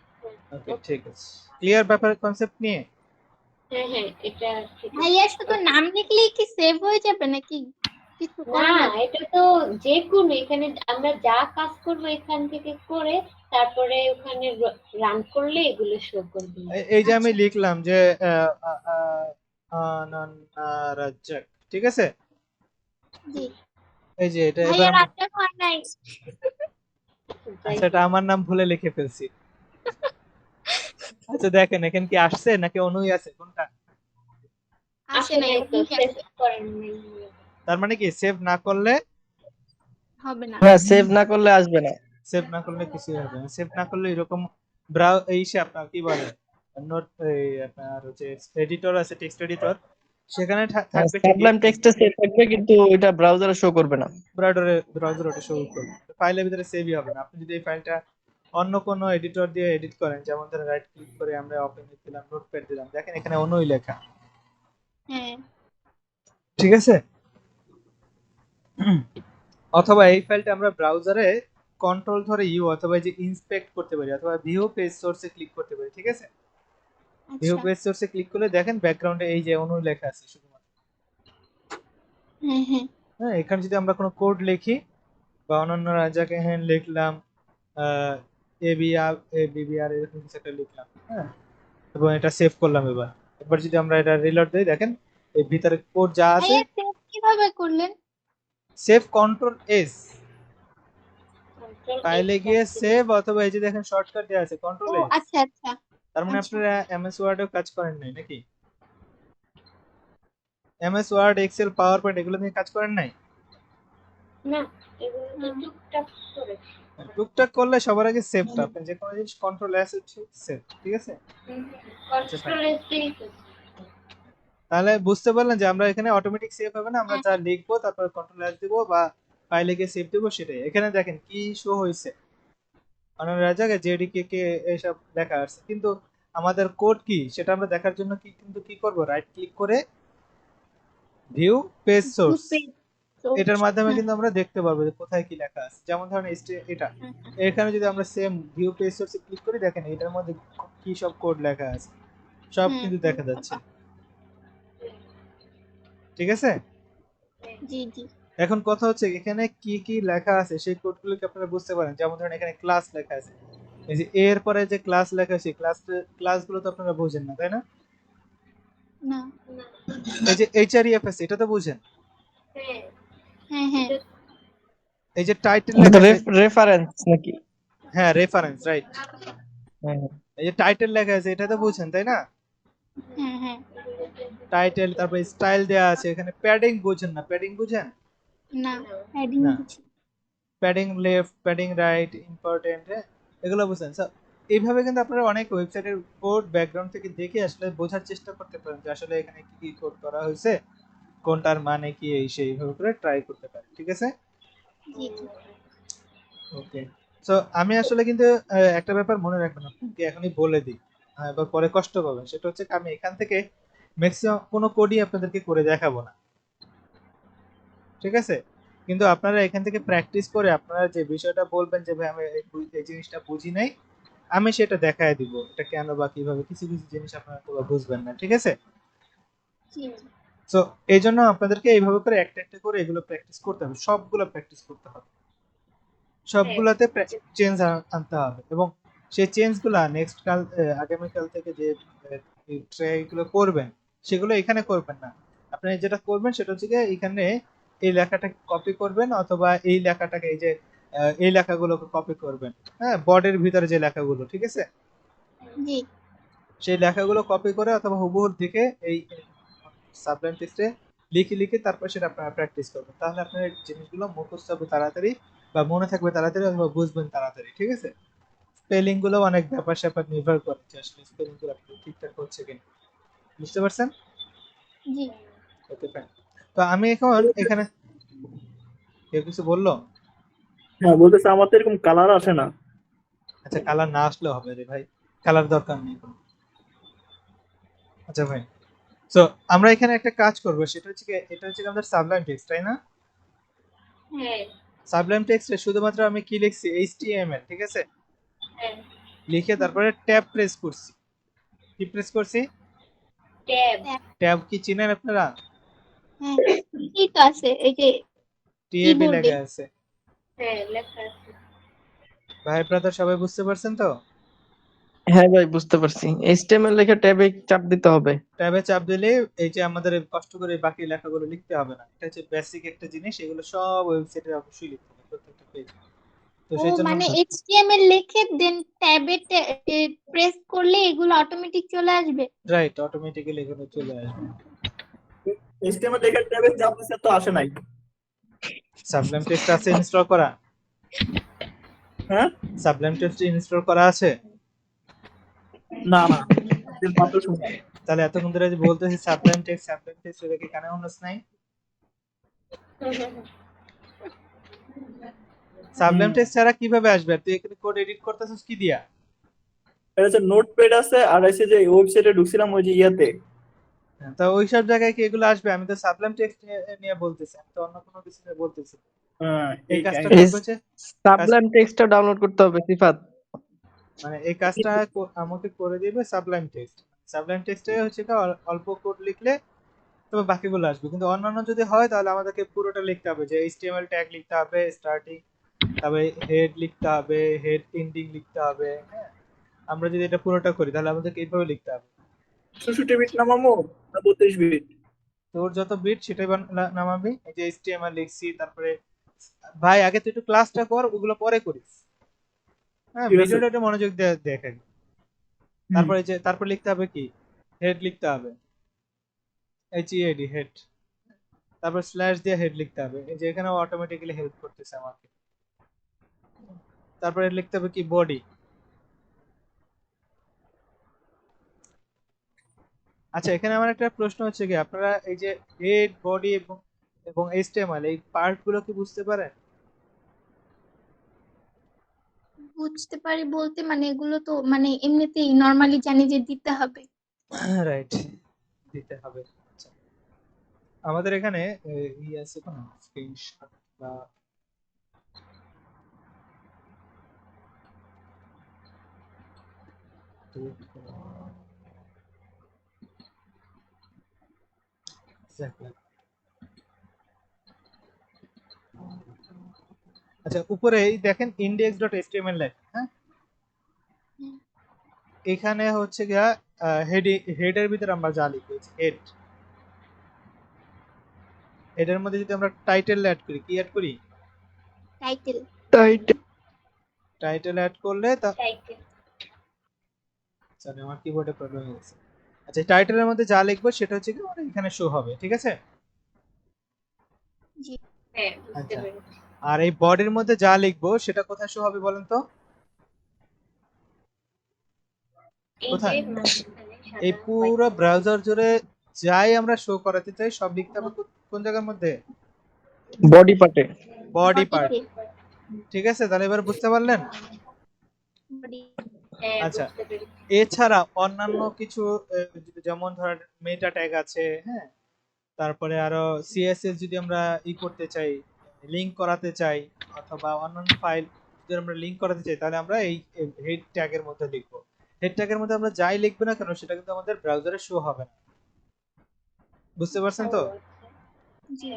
ওকে, ঠিক আছে, ক্লিয়ার ব্যাপারের কনসেপ্ট নিয়ে। হ্যাঁ, হ্যাঁ, এটা ঠিক আছে। ভাইয়া শুধু নাম লিখলেই কি সেভ হয়ে যাবে নাকি কিছু না, করা লাগবে? এটা তো যে কোনো এখানে আমরা যা কাজ করবো এখান থেকে করে তারপরে ওখানে রান করলে এগুলো শো করবে। এই যে আমি লিখলাম যে আনারাজ্জাক, ঠিক আছে, জি। এই যে এটা, এবার ভাইয়া আমি রাতটা হয় নাই। আচ্ছা এটা আমার নাম ভুলে লিখে ফেলছি। আচ্ছা দেখেন এখানে কি আসছে নাকি অনুই আছে, কোনটা? আসে নাই, আসলে তো ওখানে সেভ করেন নাই। তার মানে কি সেভ না করলে, হবে না। হ্যাঁ, সেভ না করলে আসবে না। সেভ না করলে কিছু হবে না, সেভ না করলে এরকম এই সে আপনার কি বলে নোট, এই আপনার হচ্ছে এডিটর আছে, টেক্সট এডিটর, সেখানে থাকবে ঠিকই, সাবলাইম টেক্সটে সেভ থাকবে কিন্তু এটা ব্রাউজারে শো করবে না। ব্রাউজার ওটা শো করবে, ফাইলের ভিতরে সেভই হবে না। আপনি যদি এই ফাইলটা অন্য কোনো এডিটর দিয়ে এডিট করেন, যেমন ধরেন রাইট ক্লিক করে আমরা ওপেন দিলাম, নোটপ্যাড দিলাম, দেখেন এখানে অনুই লেখা, হ্যাঁ। ঠিক আছে। অথবা এই ফাইলটা আমরা ব্রাউজারে কন্ট্রোল ধরে ইউ অথবা এই যে ইন্সপেক্ট করতে পারি, অথবা ভিউ পেজ সোর্সে ক্লিক করতে পারি, ঠিক আছে। ভিউ আচ্ছা। পেজ সোর্সে ক্লিক করলে দেখেন ব্যাকগ্রাউন্ডে এই যে অনু লেখা আছে শুধুমাত্র। হ্যাঁ হ্যাঁ। হ্যাঁ, এখানে যদি আমরা কোনো কোড লিখি বা অন্যান্য রাজাকে হ্যাঁ লিখলাম, এবিআর এরকম কিছু একটা লিখলাম, হ্যাঁ, এবং এটা সেভ করলাম। এবার এবার যদি আমরা এটা রিলোড দিই, দেখেন এই ভিতরে কোড যা আছে, ভাইয়া সেভ কিভাবে করলেন? সেভ কন্ট্রোল এস, Control ফাইলে H গিয়ে চাপ দিলে- সেভ, অথবা এই যে দেখেন শর্টকাট দেওয়া আছে ও কন্ট্রোল এস। আচ্ছা আচ্ছা। তার মানে আচ্ছা। আপনারা এমএস ওয়ার্ডেও কাজ করেন নাই নাকি? MS Word, Excel, PowerPoint এগুলো নিয়ে কাজ করেন নাই? না, এগুলো তো টুকটাক করে। টুকটাক করলে সবার আগে সেভটা, আপনি যে কোনো জিনিস কন্ট্রোল এস সেভ, ঠিক আছে। Control S দিয়েই তো। তাহলে বুঝতে পারলেন যে আমরা এখানে অটোমেটিক সেভ হবে না, আমরা যা লিখবো তারপর কন্ট্রোল এস দিব বা ফাইলে গিয়ে সেভ দিব, সেটাই। এখানে দেখেন কি শো হয়েছে, অনেক জায়গায় জেডিকে কে এইসব লেখা আছে, কিন্তু আমাদের কোড কি সেটা আমরা দেখার জন্য কি কিন্তু কি করব, রাইট ক্লিক করে ভিউ পেজ সোর্স, এটার মাধ্যমে কিন্তু আমরা দেখতে পারবো যে কোথায় কি লেখা আছে। যেমন ধরেন এটা, এখানে যদি আমরা সেম ভিউ পেজ সোর্সে ক্লিক করি, দেখেন এটার মধ্যে কি সব কোড লেখা আছে, সব কিন্তু দেখা যাচ্ছে, ঠিক আছে। জি জি। এখন কথা হচ্ছে এখানে কি কি লেখা আছে সেই কোডগুলো কি আপনারা বুঝতে পারেন? যেমন ধরেন এখানে ক্লাস লেখা আছে, এই যে এর পরে যে ক্লাস লেখা আছে, ক্লাসগুলো তো আপনারা বুঝেন না, তাই না? না। এই যে এইচআরইএফএস এটা তো বুঝেন। হ্যাঁ, হ্যাঁ হ্যাঁ। এই যে টাইটেল এটা তো লেখা আছে, রেফারেন্স নাকি? হ্যাঁ রেফারেন্স, রাইট। হ্যাঁ। এই যে টাইটেল লেখা আছে এটা তো বুঝেন, তাই না? হ্যাঁ হ্যাঁ। টাইটেল, তারপরে স্টাইল দেয়া আছে, এখানে প্যাডিং বুঝেন না, প্যাডিং বুঝেন? না, হেডিং না। বুঝি। Padding left, padding right, important, এগুলো বুঝেন। So, এইভাবে কিন্তু আপনারা অনেক ওয়েবসাইটের কোড ব্যাকগ্রাউন্ড থেকে দেখে আসলে বোঝার চেষ্টা করতে পারেন যে আসলে এখানে কি কি কোড করা হয়েছে, কোনটার মানে কি, এই সেই ভাবে করে ট্রাই করতে পারেন, ঠিক আছে। জি জি। ওকে, সো আমি আসলে কিন্তু একটা ব্যাপার মনে রাখবেন, আপনাকে এখনই বলে দিই, বা পরে কষ্ট পাবেন। সেটা হচ্ছে আমি এখান থেকে ম্যাক্সিমাম কোনো কোডই আপনাদেরকে করে দেখাবো না, ঠিক আছে। কিন্তু আপনারা এখান থেকে প্র্যাকটিস করে আপনারা যে বিষয়টা বলবেন যে ভাই আমি এই জিনিসটা বুঝি নাই, আমি সেটা দেখায় দিব এটা কেন বা কিভাবে, কিছু কিছু জিনিস আপনারা তো বুঝবেন না, ঠিক আছে? জি সো এই জন্য আপনাদেরকে এইভাবে করে একটা একটা করে এগুলো প্র্যাকটিস করতে হবে, সবগুলো প্র্যাকটিস করতে হবে, হ্যাঁ সবগুলাতে চেঞ্জ আনতে হবে। এবং সেই চেঞ্জগুলা আগামীকাল থেকে যে ট্রাইগুলো করবেন সেগুলো এখানে করবেন না। আপনি যেটা করবেন সেটা হচ্ছে গিয়ে এখানে এই লেখাটাকে কপি করবেন, অথবা এই লেখাটাকে এই যে এই লেখাগুলোকে কপি করবেন, হ্যাঁ, বডির ভিতরে যে লেখাগুলো, ঠিক আছে, জি সেই লেখাগুলো কপি করে অথবা হুবহু দেখে এই সাবলাইম টেক্সটে লিখে লিখে তারপর সেটা আপনারা প্র্যাকটিস করবেন, তাহলে আপনার এই জিনিসগুলো মুখস্থ হবে তাড়াতাড়ি বা মনে থাকবে তাড়াতাড়ি অথবা বুঝবেন তাড়াতাড়ি, ঠিক আছে? স্পেলিং গুলো অনেক ব্যাপার স্যাপার নির্ভর করে যে আসলে স্পেলিং গুলো আপনি ঠিকঠাক হচ্ছে কিনা, বুঝতে পারছেন? জি ওকে ফাইন। তো আমি এখন এখানে, কেউ কিছু বললো? হ্যাঁ, বলতেছে আমার তো এরকম কালার আসে না। আচ্ছা, কালার না আসলে হবে রে ভাই, কালার দরকার নেই কোনো। আচ্ছা ভাই, তো আমরা এখানে একটা কাজ করব, সেটা হচ্ছে এটা হচ্ছে আমাদের সাবলাইম টেক্সট, তাই না? হ্যাঁ সাবলাইম টেক্সটে শুধুমাত্র আমি কি লিখছি, এইচটিএমএল, ঠিক আছে, হ্যাঁ লিখে তারপরে ট্যাব প্রেস করছি। কি প্রেস করছি? ট্যাব ট্যাব কি চিনেন আপনারা? হ্যাঁ এই তো আছে এই যে টিএবি কিবোর্ডে। লেখা আছে। হ্যাঁ লেখা আছে। ভাই ব্রাদার সবাই বুঝতে পারছেন তো? হ্যাঁ ভাই, বুঝতে পারছি। এইচটিএমএল লেখা ট্যাবে চাপ দিতে হবে। ট্যাবে চাপ দিলে এই যে আমাদের এই কষ্ট করে বাকি লেখাগুলো লিখতে হবে না, এটা হচ্ছে বেসিক একটা জিনিস, এগুলো সব ওয়েবসাইটে অবশ্যই লিখতে হবে প্রত্যেকটা পেজ। তো ও সেই জন্য মানে এইচটিএমএল লিখে দেন ট্যাবে প্রেস করলে এগুলো অটোমেটিক চলে আসবে। রাইট, অটোমেটিক্যালি এগুলো চলে আসবে। এইচটিএমএল লেখা ট্যাবে চাপ দিছে তো আসে নাই। সাবলাইম টেক্সট আছে ইনস্টল করা? হ্যাঁ, সাবলাইম টেক্সট ইনস্টল করা আছে? না না, আজকে মাত্র শুনলাম। তাহলে এতক্ষণ ধরে যে বলতেছি সাবলাইম টেক্সট, এটা কি কানে উন্নস নাই? সাবলাইম টেক্সট ছাড়া কিভাবে আসবে? আর তুই এখানে কোড এডিট করতেছিস কি দিয়া? এটা হচ্ছে নোটপ্যাড আছে, আর আছে যে ওয়েবসাইটে ঢুকছিলাম ওই যে ইয়াতে। তা ওই সব জায়গায় কি এগুলো আসবে? আমি তো সাবলাইম টেক্সট নিয়ে বলতেছি, আমি তো অন্য কোনো কিছু নিয়ে বলতেছি। এই কাজটা এই করবে যে সাবলাইম টেক্সটটা ডাউনলোড করতে হবে সিফাত। মানে এই কাজটা আমাকে করে দিবে সাবলাইম টেক্সট। সাবলাইম টেক্সটে হচ্ছে কি অল্প কোড লিখলে তবে বাকিগুলো আসবে, কিন্তু অন্যান্য যদি হয় তাহলে আমাদেরকে পুরোটা লিখতে হবে, যে এইচটিএমএল ট্যাগ লিখতে হবে স্টার্টিং, তারপরে হেড লিখতে হবে, হেড এন্ডিং লিখতে হবে, হ্যাঁ। আমরা যদি এটা পুরোটা করি তাহলে আমাদেরকে এইভাবে লিখতে হবে। 64 বিট নামামো না 32 বিট? তোর যত বিট সেটাই নামাবি। এই যে এইচটিএমএল লিখছি, তারপরে ভাই আগে তুই একটু ক্লাসটা কর, ওগুলো পরে করিস, হ্যাঁ, ঠিক আছে। ভিডিওটা একটু মনোযোগ দিয়ে দেখ আগে। তারপরে যে তারপর লিখতে হবে কি, হেড লিখতে হবে, এইচইএডি হেড, তারপর স্ল্যাশ দিয়ে হেড লিখতে হবে, এই যে এখানে অটোমেটিক্যালি হেল্প করতেছে আমাকে। তারপরে লিখতে হবে কি, বডি। আচ্ছা, এখানে আমার একটা প্রশ্ন হচ্ছে কি, আপনারা এই যে হেড, বডি এবং এবং এইচটিএমএল এই পার্ট গুলো কি বুঝতে পারেন? বুঝতে পারি বলতে মানে এগুলো তো মানে এমনিতেই নর্মালি জানি যে দিতে হবে। রাইট, দিতে হবে। আচ্ছা, আমাদের এখানে ই আছে কোন স্ক্রিনশট বা আচ্ছা, উপরে এই দেখেন index.html লেখা, হ্যাঁ, হুম। এখানে হচ্ছে গিয়া হেডের ভিতরে আমরা যা লিখি হেড, হেডের মধ্যে যদি আমরা টাইটেল অ্যাড করি, কি অ্যাড করি, টাইটেল। টাইটেল অ্যাড করলে টাইটেল সরি আমার কিবোর্ডে প্রবলেম হয়ে গেছে। আচ্ছা, টাইটেলের মধ্যে যা লিখবো সেটা হচ্ছে কি মানে এখানে শো হবে, ঠিক আছে? জি হ্যাঁ বুঝতে আচ্ছা, পেরেছি। আর এই বডির মধ্যে যা লিখবো সেটা কোথায় শো হবে বলেন তো? এই যে কোথায়? মাঝখানে এই সাদা পুরো ব্রাউজার জুড়ে যাই আমরা শো করাতে চাই সব লিখতে হবে কোন জায়গার মধ্যে? বডি পার্টে। বডি পার্ট, বডিতে। ঠিক আছে? তাহলে এবার বুঝতে পারলেন? বডি। হ্যাঁ আচ্ছা, বুঝতে পেরেছি। এছাড়া অন্যান্য কিছু যেমন ধরেন মেটা ট্যাগ আছে, হ্যাঁ, তারপরে আরো সিএসএস যদি আমরা করতে চাই, লিংক করাতে চাই অথবা অন্যান্য ফাইল যদি আমরা লিংক করাতে চাই, তাহলে আমরা এই হেড ট্যাগের মধ্যে লিখবো। হেড ট্যাগের মধ্যে আমরা যাই লিখবো না কেন সেটা কিন্তু আমাদের ব্রাউজারে শো হবে না। বুঝতে পারছেন তো? জি।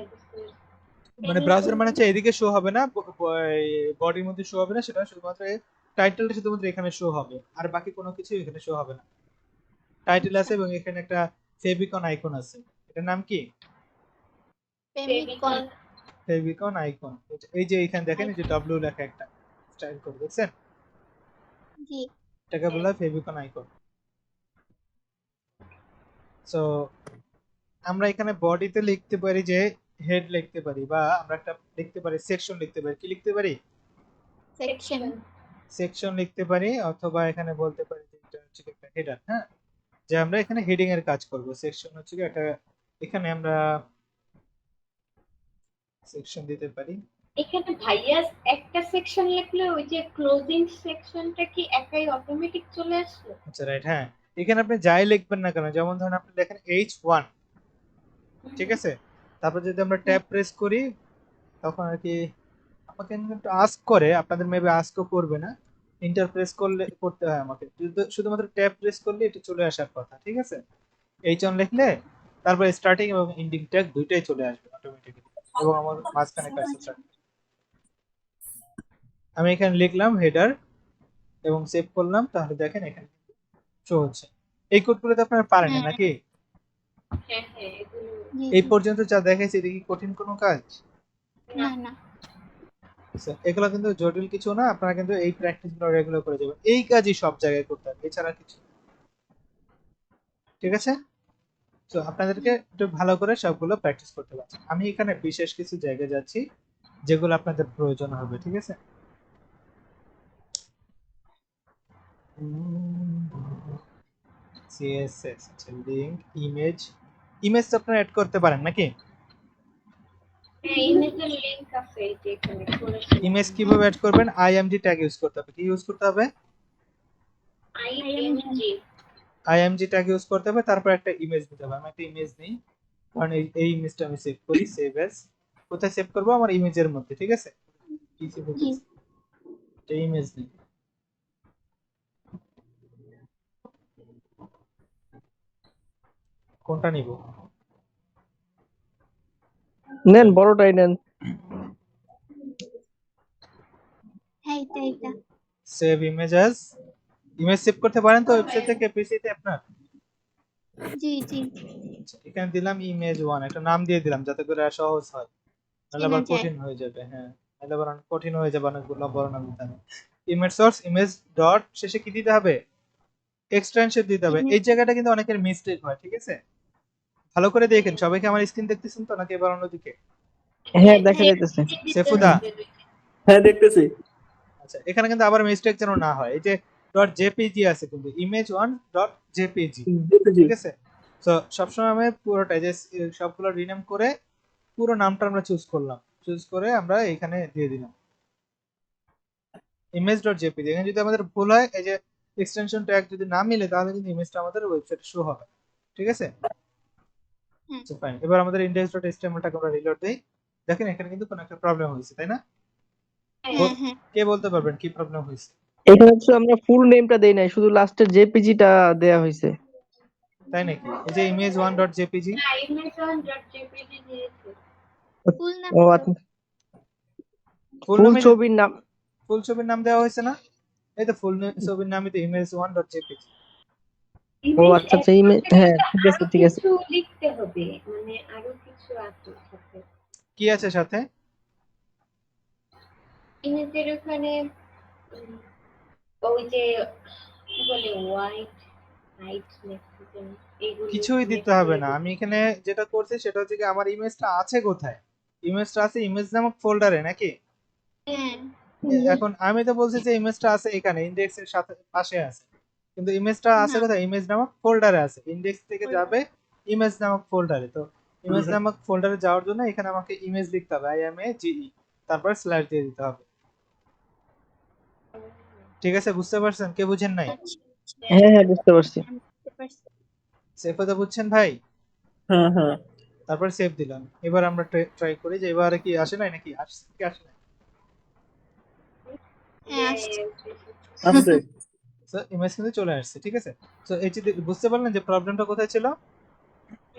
মানে ব্রাউজার মানে হচ্ছে এদিকে শো হবে না, বডির মধ্যে শো হবে না, সেটা শুধুমাত্র টাইটেলটা শুধুমাত্র এখানে শো হবে, আর বাকি কোনো কিছু এখানে শো হবে না। টাইটেল আছে এবং এখানে একটা ফেভিকন আইকন আছে, এটার নাম কি? ফেমিকন। Favicon icon. এই যে এখানে দেখেন এই যে ডব্লিউ লেখা একটা স্টাইল করে দেখছেন, জি। এটাকে বলা হয় ফেভিকন আইকন। সো আমরা এখানে বডিতে লিখতে পারি যে হেড লিখতে পারি, বা আমরা একটা লিখতে পারি সেকশন লিখতে পারি। কি লিখতে পারি? সেকশন। সেকশন লিখতে পারি, অথবা এখানে বলতে পারি যে এটা হচ্ছে একটা হেডার। হ্যাঁ, যে আমরা এখানে হেডিং এর কাজ করব। সেকশন হচ্ছে কি একটা, এখানে আমরা সেকশন দিতে পারি। এখানে ভাইয়া একটা সেকশন লিখলে ওই যে ক্লোজিং সেকশনটা কি একাই অটোমেটিক চলে আসলো? আচ্ছা রাইট, হ্যাঁ। এখানে আপনি যাই লিখবেন না কেন, যেমন ধরুন আপনি লেখেন H1, ঠিক আছে, তারপর যদি আমরা ট্যাব প্রেস করি তখন আর কি আমাকে একটু আস্ক করে, আপনাদের মেবি আস্কও করবে না, ইন্টার প্রেস করতে হয় আমাকে, শুধুমাত্র ট্যাব প্রেস করলে এটা চলে আসার কথা, ঠিক আছে। H1 লিখলে তারপর স্টার্টিং এবং এন্ডিং ট্যাগ দুইটাই চলে আসবে অটোমেটিক্যালি, এবং আমার মাঝখানে কার্সর থাকবে। আমি এখানে লিখলাম হেডার এবং সেভ করলাম, তাহলে দেখেন এখানে শো হচ্ছে। এই কোডগুলো তো আপনারা পারেন না নাকি? হ্যাঁ হ্যাঁ, এগুলো এই পর্যন্ত যা দেখাইছি এটা কি কঠিন কোনো কাজ? না না। আচ্ছা, এগুলো কিন্তু জটিল কিছু না, আপনারা কিন্তু এই প্র্যাকটিসগুলো রেগুলার করে যাবেন। এই কাজই সব জায়গায় করতে হবে, এছাড়া কিছু না। ঠিক আছে, তো আপনাদেরকে একটু ভালো করে সবগুলো প্র্যাকটিস করতে হবে। আমি এখানে বিশেষ কিছু জায়গায় যাচ্ছি যেগুলো আপনাদের প্রয়োজন হবে, ঠিক আছে। সিএসএস লিংক ইমেজ, ইমেজ তো আপনারা অ্যাড করতে পারেন নাকি? হ্যাঁ, ইমেজের লিংক আছে এই যে এখানে করেছি। ইমেজ কিভাবে অ্যাড করবেন? আইএমজি ট্যাগ ইউজ করতে হবে। কি ইউজ করতে হবে? আইএমজি। আইএমজি ট্যাগ ইউজ করতে হবে, তারপর একটা ইমেজ দিতে হবে। আমি একটা ইমেজ নিই, কারণ এই ইমেজটা আমি সেভ করি। সেভ অ্যাজ, কোথায় সেভ করব? আমার ইমেজের মধ্যে, ঠিক আছে। পিসি জি। এই ইমেজ নিই, কোনটা নিব? নেন বড়টাই নেন। হ্যাঁ, এটা। Save image as, image save করতে পারেন তো ওয়েবসাইট থেকে পিসিতে আপনার? জি জি। আচ্ছা, এখানে দিলাম ইমেজ 1, একটা নাম দিয়ে দিলাম যাতে করে সহজ হয়, নাহলে আবার চেনা যায়। কঠিন হয়ে যাবে। হ্যাঁ, নাহলে আবার অনেক কঠিন হয়ে যাবে, অনেকগুলো বড় নাম দিতে হবে। ইমেজ সোর্স, ইমেজ ডট শেষে কি দিতে হবে? এক্সটেনশন দিতে হবে। এই জায়গাটা কিন্তু অনেকের মিস্টেক হয়, ঠিক আছে। ভালো করে দেখেন, সবাইকে আমার স্ক্রিন দেখতেছেন তো নাকি এবার অন্যদিকে? হ্যাঁ দেখা যাইতেছে। সেফুদা, হ্যাঁ দেখতেছি। আচ্ছা, এখানে কিন্তু আবার মিস্টেক যেন না হয়। এই যে ডট জেপিজি আছে কিন্তু image1 ডট জেপিজি, ঠিক আছে। তো সবসময় আমি পুরোটা যে সবগুলো রিনেম করে পুরো নামটা আমরা চুজ করলাম, চুজ করে আমরা এখানে দিয়ে দিলাম ইমেজ ডট জেপিজি। এখানে যদি আমাদের ভুল হয়, এই যে এক্সটেনশন ট্যাগ যদি না মিলে, তাহলে কিন্তু ইমেজটা আমাদের ওয়েবসাইটে শো হবে, ঠিক আছে। আচ্ছা ফাইন, এবার আমাদের index.html-টাকে আমরা রিলোড দেই। দেখেন এখানে কিন্তু কোনো একটা প্রবলেম হয়েছে, তাই না? হ্যাঁ হ্যাঁ। কে বলতে পারবেন কি প্রবলেম হয়েছে? এখানে হচ্ছে আমরা ফুল নেমটা দেই নাই, শুধু লাস্টের জেপিজিটা দেয়া হয়েছে। তাই নাকি? এই যে image1.jpg, না, image1.jpg দিয়েছে। ফুল নাম ও তো। আচ্ছা, ফুল ফুল নামে ছবির নাম। ফুল ছবির নাম দেওয়া হয়েছে না? এই তো ফুল ছবির নামই তো image1.jpg। ও ইমেজ আচ্ছা আচ্ছা, ইমেজ, হ্যাঁ ঠিক আছে ঠিক আছে। কিছু লিখতে হবে, মানে আরো কিছু আছে সাথে। কি আছে সাথে? ইমেজের ওখানে ওই যে কি বলে হোয়াইট হাইট মেক্সিকান এগুলো কিছুই দিতে হবে না। আমি এখানে যেটা করছি সেটা হচ্ছে কি, আমার ইমেজটা আছে কোথায়? ইমেজটা আছে ইমেজ নামক ফোল্ডারে নাকি? হ্যাঁ। এখন আমি তো বলছি যে ইমেজটা আছে এখানে ইনডেক্সের সাথে পাশে আছে, কিন্তু ইমেজটা আছে না। কোথায়? ইমেজ নামক ফোল্ডারে আছে। ইনডেক্স থেকে যাবে ইমেজ নামক ফোল্ডারে। তো ইমেজ নামক ফোল্ডারে যাওয়ার জন্য এখানে আমাকে ইমেজ লিখতে হবে, IMAGE, তারপর স্ল্যাশ দিয়ে দিতে হবে। ঠিক আছে, বুঝতে পারছেন? কে বুঝেন নাই? আচ্ছা। হ্যাঁ হ্যাঁ বুঝতে পারছি। আমি বুঝতে পারছি। সেফাদা বুঝছেন ভাই? হ্যাঁ হ্যাঁ। তারপর সেভ দিলাম। এবার আমরা ট্রাই করি যে এবারে কি আসে নাই নাকি আসছে কি আসে নাই। হ্যাঁ আসছে। আসছে। সো ইমেজ কিন্তু চলে আসছে, ঠিক আছে। সো এই যে বুঝতে পারলেন যে প্রবলেমটা কোথায় ছিল।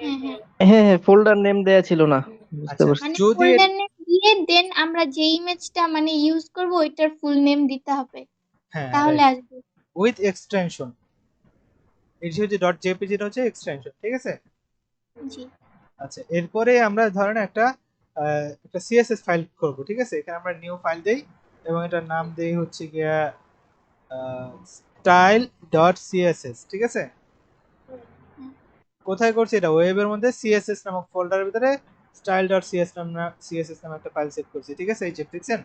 হ্যাঁ হ্যাঁ হ্যাঁ, ফোল্ডার নেম দেয়া ছিল না, বুঝতে আচ্ছা পারছি। মানে যদি ফোল্ডার নেম দিয়ে দেন আমরা যে ইমেজটা মানে ইউজ করব ওইটার ফুল নেম দিতে হবে, হ্যাঁ তাহলে রাইট, আসবে। With extension. এই যে ডট জেপিজি টা হচ্ছে এক্সটেনশন, ঠিক আছে। জি আচ্ছা এরপরে আমরা ধরেন একটা সিএসএস ফাইল করব, ঠিক আছে। এখানে আমরা নিউ ফাইল দেই এবং এটার নাম দেই হচ্ছে গিয়া স্টাইল ডট সিএসএস, ঠিক আছে। কোথায় করছি এটা, ওয়েবের মধ্যে সিএসএস নামক ফোল্ডারের ভিতরে স্টাইল ডট সিএসএস নামে একটা ফাইল সেভ করছি, ঠিক আছে। এই যে দেখছেন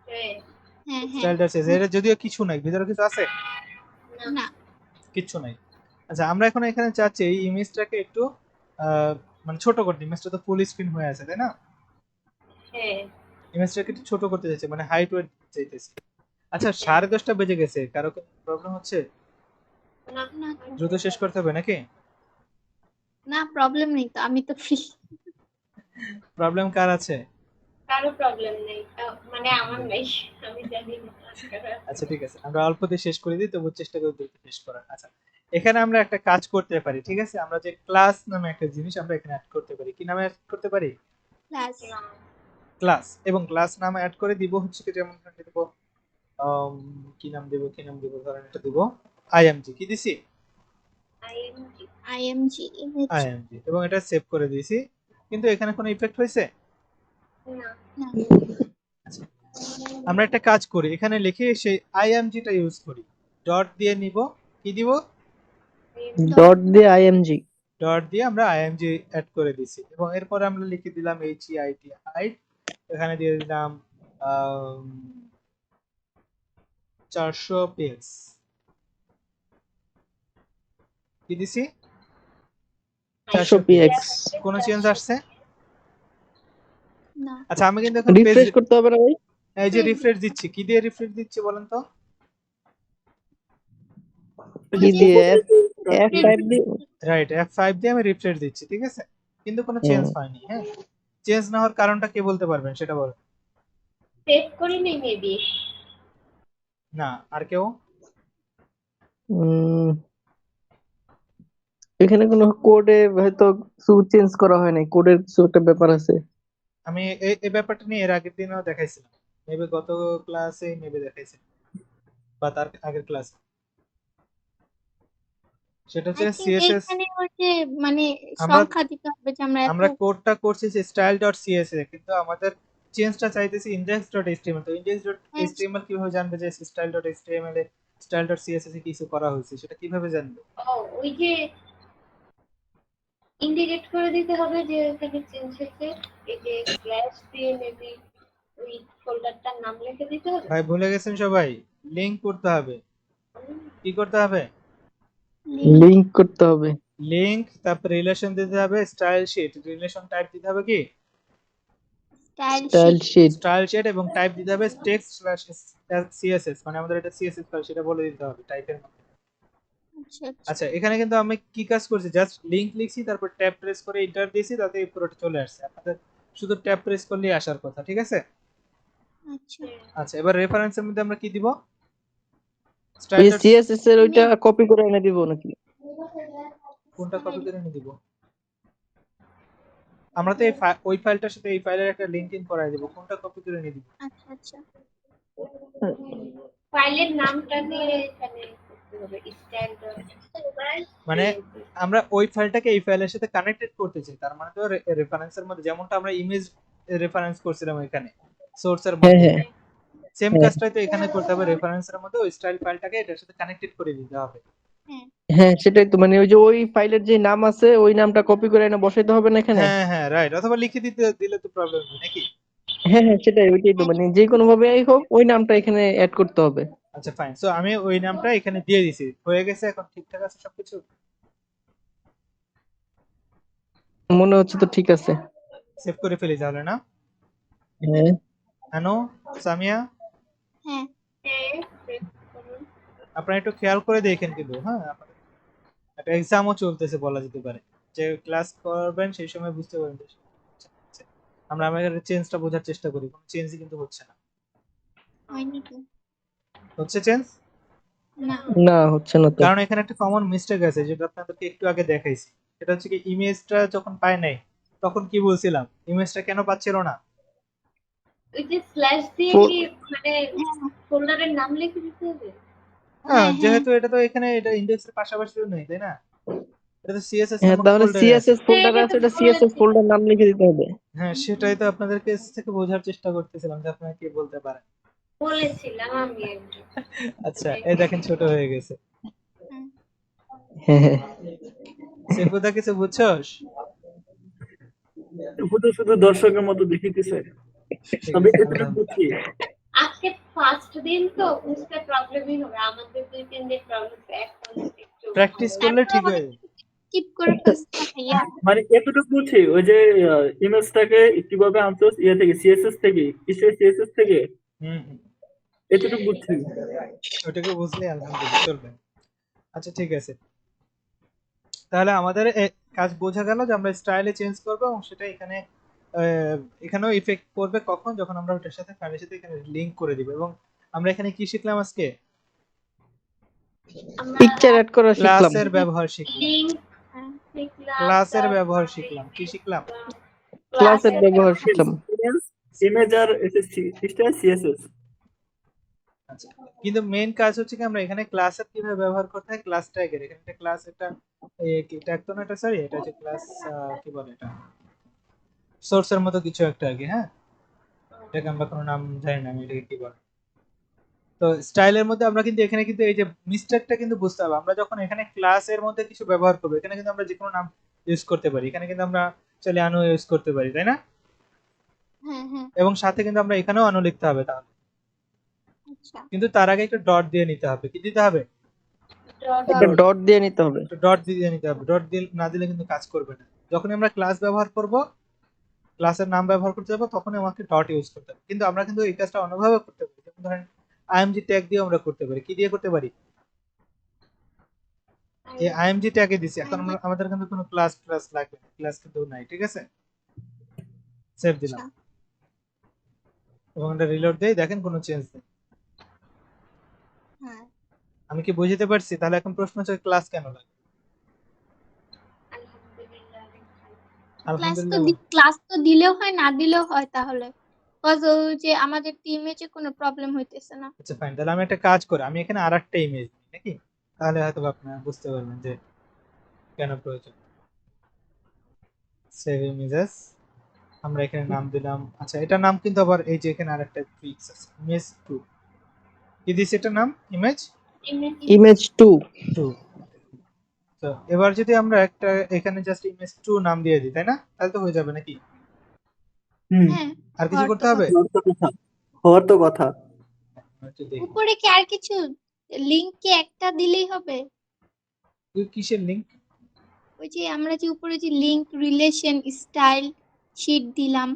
হ্যাঁ হ্যাঁ স্টাইল ডট সিএসএস, এটা যদিও কিছু নাই, ভিতরে কিছু আছে না কিচ্ছু নাই। আচ্ছা আমরা এখন এখানে চাচ্ছি এই ইমেজটাকে একটু মানে ছোট করতে। ইমেজটা তো ফুল স্ক্রিন হয়ে আছে, তাই না। ইমেজটাকে একটু ছোট করতে চাইছি, মানে হাইট ওয়েট চাইতেছি। আচ্ছা 10:30 বেজে গেছে, কারো প্রবলেম হচ্ছে? না তো, দ্রুত শেষ করতে হবে নাকি? না প্রবলেম নেই তো, আমি তো ফ্রি। প্রবলেম কার আছে? কারো প্রবলেম নেই, মানে আমার নেই, আমি জানি না। আচ্ছা ঠিক আছে, আমরা অল্পতে শেষ করে দিই, তবু চেষ্টা করি দ্রুত শেষ করার। আচ্ছা এখানে আমরা একটা কাজ করতে পারি, ঠিক আছে। আমরা যে ক্লাস নামে একটা জিনিস আমরা এখানে অ্যাড করতে পারি। কি নামে অ্যাড করতে পারি? Class class. এবং ক্লাস নাম অ্যাড করে দিব হচ্ছে কি, যেমন এখানে দিব কি নাম দেব ধরেন এটা দিব আইএমজি। কি দিছি? IMG image. আইএমজি, এবং এটা সেভ করে দিয়েছি। কিন্তু এখানে কোনো ইফেক্ট হয়েছে? না আচ্ছা আমরা একটা কাজ করি, এখানে লিখে সেই আইএমজিটা ইউজ করি। ডট দিয়ে নিব, কি দিব? ডট দিয়ে আইএমজি। ডট দিয়ে আমরা আইএমজি অ্যাড করে দিছি, এবং এরপর আমরা লিখে দিলাম এইচইআইটি হাইট, এখানে দিয়ে দিলাম 400 পিক্স। কি দিছি? 400 পিএক্স। কোনো চেঞ্জ আসছে? না আচ্ছা আমি কিন্তু এখন পেজ, রিফ্রেশ করতে হবে না ভাই? এই যে রিফ্রেশ দিচ্ছি, কি দিয়ে রিফ্রেশ দিচ্ছি বলেন তো? কি দিয়ে F5 দিয়ে? রাইট, F5 দিয়ে আমি রিফ্রেশ দিচ্ছি, ঠিক আছে। কিন্তু কোনো চেঞ্জ হয়নি। হ্যাঁ, চেঞ্জ না হওয়ার কারণটা কে বলতে পারবেন সেটা বলেন। সেভ করি নাই মেবি। না, আর কেউ? উম, এখানে কোনো কোডে হয়তো কিছু চেঞ্জ করা হয় নাই, কোডের কিছু একটা ব্যাপার আছে। আমি এই ব্যাপারটা নিয়ে এর আগের দিনও দেখাইছিলাম, মেবি গত ক্লাসে মেবি দেখাইছিলাম, বা তার আগের ক্লাসে। সেটা হচ্ছে আই থিংক সিএসএস। এইখানে ওই যে মানে আমরা সংখ্যা দিতে হবে যে আমরা এত। আমরা কোডটা করছি যে style.css, কিন্তু আমাদের চেঞ্জটা চাইতেছি index.html। তো index.html কিভাবে জানবে যে style.html এ style.css এ কিছু করা হয়েছে, সেটা কিভাবে জানবে? ও ওই যে ইন্ডিকেট করে দিতে হবে যে এখানে চেঞ্জ হয়েছে, এই যে স্ল্যাশ দিয়ে মেবি ওই ফোল্ডারটার নাম লিখে দিতে হবে। ভাই ভুলে গেছেন সবাই, লিংক করতে হবে। কি করতে হবে? লিংক করতে হবে। লিংক, তারপর রিলেশন দিতে হবে, স্টাইল শিট, রিলেশন টাইপ দিতে হবে কি স্টাইল শিট। স্টাইল শিট, এবং টাইপ দিতে হবে text/css, মানে আমাদের এটা সিএসএস ফাইল, সেটা বলে দিতে হবে টাইপের মধ্যে। আচ্ছা আচ্ছা এখানে কিন্তু আমি কি কাজ করছি, জাস্ট লিংক লিখছি, তারপর ট্যাব প্রেস করে এন্টার দিয়েছি, তাতে এই পুরোটা চলে আসছে। আপনাদের শুধু ট্যাব প্রেস করলেই আসার কথা, ঠিক আছে। আচ্ছা আচ্ছা এবার রেফারেন্সের মধ্যে আমরা কি দিব? এই স্টাইল। সিএসএস এর ওইটা কপি করে এনে দিব নাকি? কোনটা কপি করে নিয়ে দিব? আমরা তো ওই ফাইলটার সাথে এই ফাইলের একটা লিংক ইন করাই দেব, কোনটা কপি করে নিয়ে দিব? আচ্ছা আচ্ছা ফাইলের নামটা দিয়ে এখানে করতে হবে স্টাইল ডট। মানে আমরা ওই ফাইলটাকে এই ফাইলের সাথে কানেক্টেড করতে চাই, তার মানে তো রেফারেন্সের মধ্যে যেমনটা আমরা ইমেজ রেফারেন্স করছিলাম এখানে সোর্সের হ্যাঁ মধ্যে, হ্যাঁ সেম হ্যাঁ। কাজটাই তো এখানে করতে হবে। রেফারেন্সের মধ্যে ওই স্টাইল ফাইলটাকে এটার সাথে কানেক্টেড করে দিতে হবে। হ্যাঁ সেটাই তো, মানে ওই যে ওই ফাইলের যে নাম আছে ওই নামটা কপি করে এনে বসাইতে হবে না এখানে? হ্যাঁ হ্যাঁ রাইট, অথবা লিখে দিলে তো প্রবলেম নেই নাকি? হ্যাঁ হ্যাঁ সেটাই, ওইটাই তো, মানে যে কোনো ভাবেই হোক ওই নামটা এখানে অ্যাড করতে হবে। আচ্ছা ফাইন, সো আমি ওই নামটা এখানে দিয়ে দিছি, হয়ে গেছে, এখন ঠিকঠাক আছে সবকিছু। মনে হচ্ছে তো ঠিক আছে। সেভ করে ফেলি তাহলে, না? হ্যাঁ আনো, সামিয়া, হ্যাঁ সেভ করুন। আপনারা একটু খেয়াল করে দেখেন কিন্তু, হ্যাঁ আপনাদের একটা এক্সামও চলতেছে বলা যেতে পারে। যে ক্লাস করবেন সেই সময় বুঝতে পারবেন যে আমরা আমাদের চেঞ্জটা বোঝার চেষ্টা করি, কোনো চেঞ্জই কিন্তু হচ্ছে না। হয়নি তো। হচ্ছে চেঞ্জ? না। না হচ্ছে না তো। কারণ এখানে একটা কমন মিস্টেক আছে যেটা আপনাদেরকে একটু আগে দেখাইছি। সেটা হচ্ছে কি ইমেজটা যখন পায় নাই তখন কি বলছিলাম, ইমেজটা কেন পাচ্ছিল না? ওই যে স্ল্যাশ দিয়ে ফো- কি মানে ফোল্ডারের নাম লিখে দিতে হবে? হ্যাঁ, হ্যাঁ, যেহেতু এটা তো এখানে এটা ইন্ডেক্সের পাশাপাশি নেই, তাই না? এটা তো সিএসএস হ্যাঁ নামক তাহলে ফোল্ডারে আছে। সিএসএস ফোল্ডারে এটা আছে, তো ওটা সিএসএস বলেছি। ফোল্ডার নাম লিখে দিতে হবে। হ্যাঁ, সেটাই তো আপনাদেরকে থেকে বোঝার চেষ্টা করতেছিলাম যে আপনারা কি বলতে পারেন। বলেছিলাম আমি একদম। আচ্ছা, এই দেখেন ছোট হয়ে গেছে। হ্যাঁ। হ্যাঁ হ্যাঁ। সেফুদা কিছু বুঝছস? শুধু শুধু দর্শকের মতো দেখিতেছে, ঠিক তবে আছে, এতটুকু আল্লাহ। বুঝছি। আজকে ফার্স্ট দিন তো বুঝতে প্রবলেমই হবে, আমাদের 2-3 দিন প্রবলেম, এখন একটু প্র্যাকটিস ভালো করলে লাগে। ঠিক হয়ে যাবে। স্কিপ করে ফেলছে ভাইয়া। মানে এতটুকু বুঝছি, ওই যে ইমেজটাকে কিভাবে আনছোস ইয়ে থেকে, সিএসএস থেকে, কিসের সিএসএস থেকে, হুম হুম, এতটুকু বুঝছি। ওটাকে বুঝলে আলহামদুলিল্লাহ চলবে। আচ্ছা ঠিক আছে, তাহলে আমাদের কাজ বোঝা গেল যে আমরা স্টাইলে চেঞ্জ করব এবং সেটা এখানে এখানেও ইফেক্ট করবে কখন, যখন আমরা ওটার সাথে ফাইলের সাথে এখানে লিংক করে দিব। এবং আমরা এখানে কি শিখলাম আজকে? আমরা পিকচার অ্যাড করা শিখলাম। ক্লাসের ব্যবহার শিখলাম। লিংক হ্যাঁ। শিখলাম, ক্লাসের তারপরে ব্যবহার শিখলাম। কি শিখলাম? ক্লাসের ব্যবহার ব্যবহার শিখলাম। ইমেজ আর স্টাইল সিএসএস। আচ্ছা, কিন্তু মেইন কাজ হচ্ছে কি আমরা এখানে ক্লাসের কিভাবে ব্যবহার করতে হয়, ক্লাস ট্যাগের। এখানে একটা ক্লাস, একটা কি ট্যাগ তো না, এটা সরি, এটা হচ্ছে ক্লাস, কি বলে এটা, সোর্সের মতো কিছু একটা আর কি। হ্যাঁ, এটাকে আমরা কোনো নাম জানি না আমি এটাকে কি বলে। তো স্টাইলের মধ্যে আমরা কিন্তু এখানে কিন্তু এই যে মিস্টেকটা কিন্তু বুঝতে হবে। আমরা যখন এখানে ক্লাসের মধ্যে কিছু ব্যবহার করবো, এখানে কিন্তু আমরা যে কোনো নাম ইউজ করতে পারি। এখানে কিন্তু আমরা চলে আনু ইউজ করতে পারি, তাই না? হ্যাঁ হ্যাঁ। এবং সাথে কিন্তু আমরা এখানেও আনু লিখতে হবে তাহলে, আচ্ছা। কিন্তু তার আগে একটা ডট দিয়ে নিতে হবে। কি দিতে হবে? একটা ডট দিয়ে নিতে হবে। ডট দিয়ে নিতে হবে। ডট দিয়ে না দিলে কিন্তু কাজ করবে না। যখন আমরা ক্লাস ব্যবহার করব, ক্লাসের নাম ব্যবহার করতে যাবো, তখন আমাকে ডট ইউজ করতে হবে। কিন্তু আমরা কিন্তু এই কাজটা অন্যভাবে করতে পারি। যেমন ধরেন আইএমজি ট্যাগ দিয়ে আমরা করতে পারি। কি দিয়ে করতে পারি? এই আইএমজি ট্যাগে দিছি। এখন আমাদের কিন্তু কোনো ক্লাস ক্লাস লাগবে না, ক্লাস কিন্তু নাই। ঠিক আছে, সেভ দিলাম এবং এটা রিলোড দেই, দেখেন কোনো চেঞ্জ নেই। হ্যাঁ। আমি কি বুঝতে পারছি? তাহলে এখন প্রশ্ন হচ্ছে ক্লাস কেন লাগে? আলহামদুলিল্লাহ। ক্লাস তো দিলেও হয় না দিলেও হয় তাহলে। কজ ওই যে আমাদের ইমেজে কোনো প্রবলেম হইতেছে না। আচ্ছা ফাইন, তাহলে আমি একটা কাজ করি, আমি এখানে আরেকটা ইমেজ দিই নাকি, তাহলে হয়তো আপনারা বুঝতে পারবেন যে কেন প্রয়োজন। সেভ ইমেজেস, আমরা এখানে নাম দিলাম। আচ্ছা, এটা নাম কিন্তু আবার এই যে এখানে আরেকটা ফিক্স আছে, ইমেজ 2। কি দিছি এটা নাম? Image image 2। 2। তো এবার যদি আমরা একটা এখানে জাস্ট ইমেজ 2 নাম দিয়ে দিই, তাই না? তাহলে তো হয়ে যাবে নাকি? হ্যাঁ। আর কিছু করতে হবে? হওয়ার তো কথা। একটু দেখি উপরে কি আর কিছু লিংক কি একটা দিলেই হবে? কিসের লিংক? ওই যে আমরা যে উপরে যে লিংক, রিলেশন, স্টাইল, শীট দিলাম,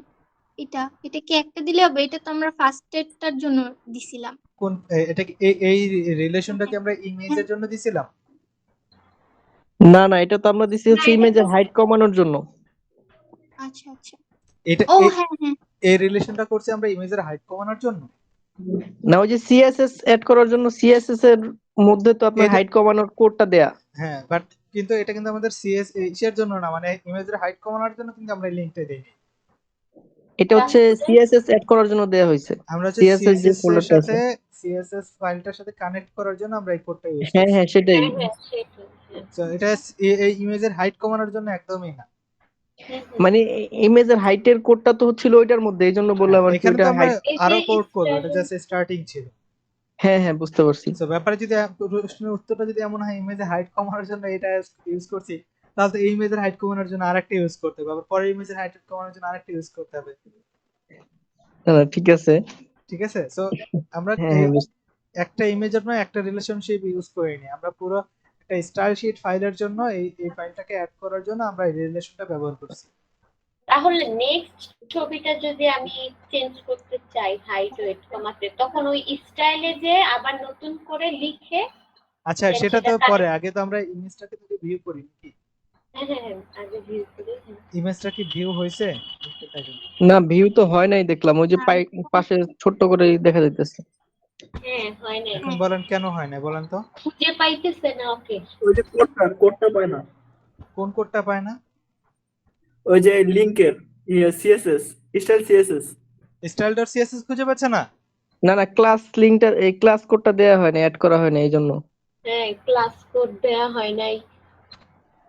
এটা কি একটা দিলে হবে? এটা তো আমরা ফার্স্ট এডটার জন্য দিছিলাম। কোন এটা কি এই রিলেশনটা কি আমরা ইমেজের জন্য দিছিলাম? না না, এটা তো আমরা দিছি হচ্ছে ইমেজের হাইট কমানোর জন্য। আচ্ছা আচ্ছা। এটা ও হ্যাঁ হ্যাঁ। এই রিলেশনটা করছি আমরা ইমেজের হাইট কমানোর জন্য। না, ওই যে সিএসএস অ্যাড করার জন্য সিএসএস এর মধ্যে তো আপনার এটা- হাইট কমানোর কোডটা দেয়া। হ্যাঁ, বাট কিন্তু এটা কিন্তু আমাদের সিএস এর জন্য না, মানে ইমেজের হাইট কমানোর জন্য কিন্তু আমরা লিংকটা দেইনি। এটা হচ্ছে সিএসএস অ্যাড করার জন্য দেয়া হয়েছে। আমরা হচ্ছে সিএসএস যে সিএসএস এর ফোল্ডারটা সাথে, আছে, সিএসএস ফাইলটার সাথে কানেক্ট করার জন্য আমরা এই কোডটা ইউজ হ্যাঁ করছি। হ্যাঁ সেটাই। তো এটা এই ইমেজের হাইট কমানোর জন্য একদমই না। মানে ইমেজের হাইটের কোডটা তো হচ্ছিল ওইটার মধ্যে, এইজন্য বললাম আর কি এখানে ওইটা তো আমরা হাইট। আরো কোড করব, এটা জাস্ট স্টার্টিং ছিল। হ্যাঁ হ্যাঁ বুঝতে পারছি। তো ব্যাপারে যদি প্রশ্নের উত্তরটা যদি এমন হয় ইমেজের হাইট কমানোর জন্য এটা ইউজ করছি, তাহলে তো এই ইমেজের হাইট কমানোর জন্য আরেকটা ইউজ করতে হবে, আবার পরের ইমেজের হাইট কমানোর জন্য আরেকটা ইউজ করতে হবে। না না, ঠিক আছে। ঠিক আছে, সো আমরা হ্যাঁ হ্যাঁ একটা ইমেজের জন্য একটা রিলেশনশিপ ইউজ করিনি, আমরা পুরো একটা স্টাইল শিট ফাইলের জন্য এই ফাইলটাকে অ্যাড করার জন্য আমরা এই রিলেশনটা ব্যবহার করছি। তাহলে নেক্সট ছবিটা যদি আমি চেঞ্জ করতে চাই হাইট ওয়েট কমাতে, তখন ওই স্টাইলে যে আবার নতুন করে লিখে। আচ্ছা, সেটা তো পরে, আগে তো আমরা ইমেজটাকে তো ভিউ করি নাকি? হ্যাঁ, আগে ভিউ করে হ্যাঁ। ইমেজটা কি ভিউ হয়েছে? দেখতে থাকেন। না ভিউ তো হয় নাই দেখলাম, ওই যে পাশে ছোট্ট করে দেখা যাইতেছে। হ্যাঁ, হয় নাই। এখন বলেন কেন হয় না বলেন তো? খুঁজে পাইতেছে না ওকে। ওই যে কোডটা পায় না, কোন কোডটা পায় না? ওই যে লিংকের সিএসএস, স্টাইল সিএসএস। style.css খুঁজে পাচ্ছে না? না না, ক্লাস লিংকটা, এই ক্লাস কোডটা দেয়া হয় না, অ্যাড করা হয় না এই জন্য। হ্যাঁ, ক্লাস কোড দেয়া হয় নাই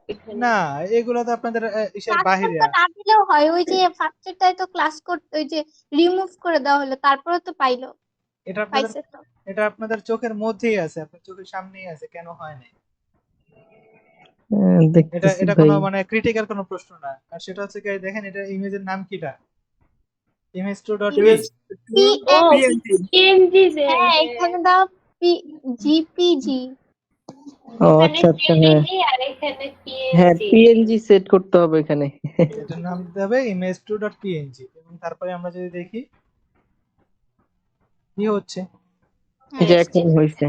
এখানে। না, এগুলো তো আপনাদের ইসের ক্লাস বাহিরে। কোড না দিলেও হয়, ওই যে ফার্স্টেরটাই তো ক্লাস কোড ওই যে রিমুভ করে দেওয়া হলো, তারপরে তো পাইলো, এটা আপনাদের পাইছে তো। এটা আপনাদের চোখের মধ্যেই আছে, আপনার চোখের সামনেই আছে, কেন হয় না? এটা দেখতেছি এটা ভাই। কোনো মানে ক্রিটিক্যাল কোনো প্রশ্ন না। আর সেটা হচ্ছে কি, দেখেন এটা ইমেজের নাম কিটা? image2.p। পিএনজি। পিএনজি দে। হ্যাঁ, এখানে দাও জিপিজি। ও এখানে আচ্ছা আচ্ছা, হ্যাঁ জেপিজি আর এখানে হ্যাঁ, পিএনজি। পিএনজি সেট করতে হবে এখানে। এটার নাম দিতে হবে image2.png। এবং তারপরে আমরা যদি দেখি কি হচ্ছে। এই যে এখন হয়েছে,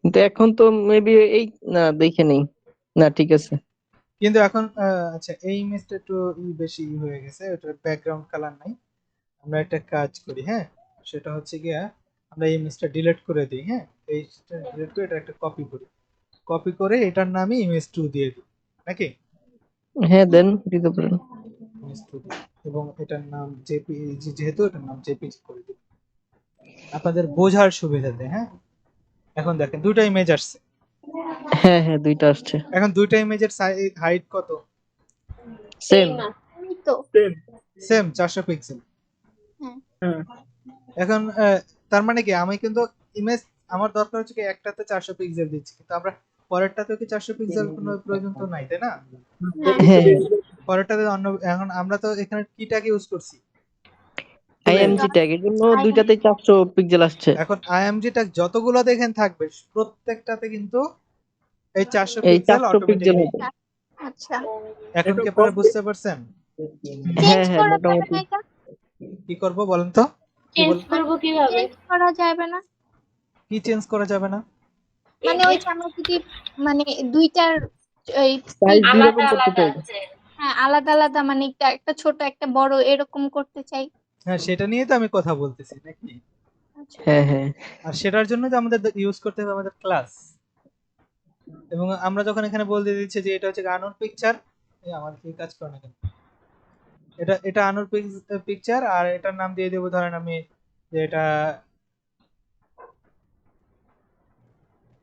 কিন্তু এখন তো মেবি এই, না দেখে নেই, না ঠিক আছে। কিন্তু এখন আচ্ছা, এই ইমেজটা একটু বেশি হয়ে গেছে, ওটার ব্যাকগ্রাউন্ড কালার নাই। আমরা একটা কাজ করি, হ্যাঁ, সেটা হচ্ছে গিয়া আমরা এই ইমেজটা ডিলিট করে দিই। হ্যাঁ, এইটা ডিলিট করে এটা একটা কপি করি, কপি করে এটার নামই image2 দিয়ে দিই, নাকি? হ্যাঁ দেন দিতে পারেন। image2 দিই। এবং এটার নাম জেপিজি, যেহেতু এটার নাম জেপিজি করে দিই আপনাদের বোঝার সুবিধাতে। হ্যাঁ, এখন দেখেন দুইটা ইমেজ আসছে। হ্যাঁ হ্যাঁ, দুইটা আসছে। এখন দুইটা ইমেজের হাইট কত? সেম। এই তো সেম। Same, 400 pixel. হ্যাঁ, এখন তার মানে কি, আমি কিন্তু ইমেজ আমার দরকার হচ্ছে কি একটাতে 400 পিক্সেল দিচ্ছি, কিন্তু আমরা পরেরটাতে কি 400 পিক্সেল কোনো প্রয়োজন তো নাই, তাই না? হ্যাঁ পরেরটাতে অন্য, এখন আমরা তো এখানে কিটাকে ইউজ করছি। আইএমজি ট্যাগ, এর জন্য দুইটাতেই 400 পিক্সেল আসছে। এখন আইএমজি ট্যাগ যতগুলো দেখেন থাকবে, প্রত্যেকটাতে কিন্তু এই 400 এই পিক্সেল 400 পিক্সেল অটোমেটিক্যালি। হবে। আচ্ছা, এখন কি আপনারা বুঝতে পারছেন চেঞ্জ হ্যাঁ করা যাবে মোটামুটি। না এটা? কি করব বলেন তো? কি চেঞ্জ বল, করব কিভাবে? চেঞ্জ করা যাবে না কি চেঞ্জ করা যাবে না? মানে ওই যে আমরা যদি মানে দুইটার এই সাইজ দুই আলাদা রকম করতে আলাদা চাই। আছে। হ্যাঁ, আলাদা আলাদা, মানে একটা ছোট একটা বড় এরকম করতে চাই। হ্যাঁ, সেটা নিয়ে তো আমি কথা বলতেছি, নাকি? আচ্ছা, হ্যাঁ হ্যাঁ আর সেটার জন্য তো আমাদের ইউজ করতে হবে আমাদের ক্লাস। এবং আমরা যখন এখানে বলতে দিচ্ছি যে এটা হচ্ছে আনুর পিকচার, আমার কি কাজ করে না কেন, এটা আনুর পিকচার, আর এটার নাম দিয়ে দেবো, ধরেন আমি যে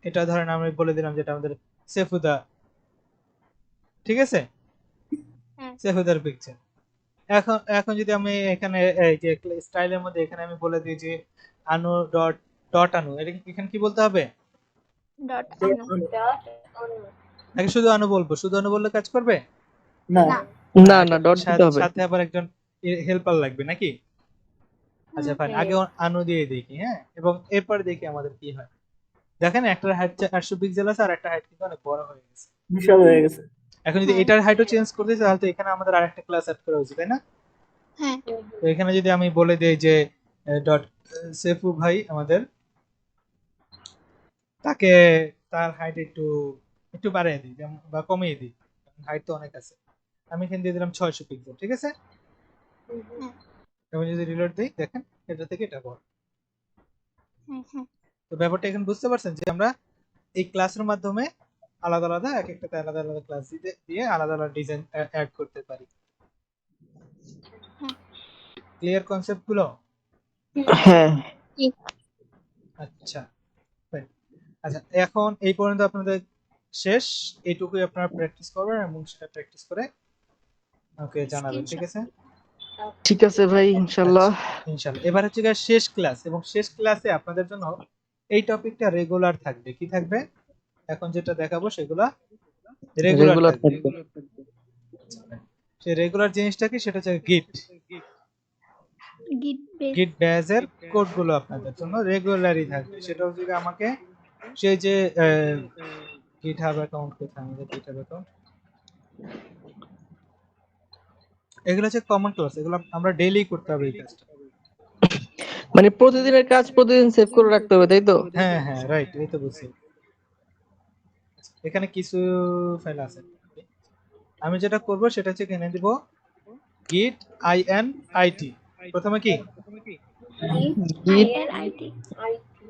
এটা ধরেন আমি বলে দিলাম যেটা আমাদের সেফুদা, ঠিক আছে? হ্যাঁ। সেফুদার পিকচার। এখন এখন যদি আমি এখানে এই যে স্টাইলের মধ্যে এখানে আমি বলে দিই যে আনু ডট ডট আনু, এটা এখানে কি বলতে হবে? ডট নাকি শুধু আনু বলবো? শুধু আনু বললে কাজ করবে না না, না না, ডট দিতে হবে। সাথে আবার একজন হেল্পার লাগবে, নাকি? আচ্ছা ফাইন, আগে আনু দিয়ে দেখি, হ্যাঁ, এবং এরপর দেখি আমাদের কি হয়। দেখেন একটার হাইট 400 পিক্সেল আছে, আর একটা হাইট কিন্তু অনেক বড় হয়ে গেছে। বিশাল হয়ে গেছে। এখন যদি এটার হাইটও চেঞ্জ করতে চাই, তাহলে তো এখানে আমাদের আরেকটা ক্লাস অ্যাড করা উচিত, তাই না? হ্যাঁ, তো এখানে যদি আমি বলে দেই যে ডট সেফু ভাই আমাদের, তাকে তার হাইট একটু একটু বাড়িয়ে দিই, যেমন বা কমিয়ে দিই, হাইট তো অনেক আছে। আমি এখানে দিয়ে দিলাম 600 পিক্সেল, ঠিক আছে? এবং যদি রিলোড দিই, দেখেন এটা থেকে এটা বড়। হ্যাঁ, হ্যাঁ। তো ব্যাপারটা এখন বুঝতে পারছেন যে আমরা এই ক্লাসের মাধ্যমে আলাদা আলাদা এক একটাতে আলাদা আলাদা ক্লাস দিয়ে আলাদা আলাদা ডিজাইন অ্যাড করতে পারি। ক্লিয়ার কনসেপ্ট গুলো? হ্যাঁ আচ্ছা fine. আচ্ছা, এখন এই পর্যন্ত আপনাদের শেষ, এইটুকুই আপনারা প্র্যাকটিস করবেন এবং সেটা প্র্যাকটিস করে ওকে জানাবেন, ঠিক আছে? ঠিক আছে ভাই, ইনশাল্লাহ। ইনশাআল্লাহ। এবার হচ্ছে গিয়ে শেষ ক্লাস, এবং শেষ ক্লাসে আপনাদের জন্য এই টপিকটা রেগুলার থাকবে। কি থাকবে? এখন যেটা দেখাবো সেগুলা রেগুলার রেগুলার থাকবে। থাকবে। সেই রেগুলার জিনিসটা কি, সেটা হচ্ছে গিট গিট বেস। গিট ব্যাজের কোডগুলো আপনাদের জন্য রেগুলারই থাকবে। সেটা হচ্ছে গিয়ে আমাকে সেই যে গিটহাব অ্যাকাউন্ট, কোথায় আমাদের গিটহাব অ্যাকাউন্ট, এগুলো হচ্ছে কমন ক্লাস, এগুলো আমরা ডেইলি করতে হবে এই কাজটা। মানে প্রতিদিনের কাজ প্রতিদিন সেভ করে রাখতে হবে, তাই তো? হ্যাঁ হ্যাঁ, রাইট, এই তো বুঝছি। এখানে কিছু ফাইল আছে, আমি যেটা করব সেটা হচ্ছে এখানে দিব git init। প্রথমে কি, গিট INIT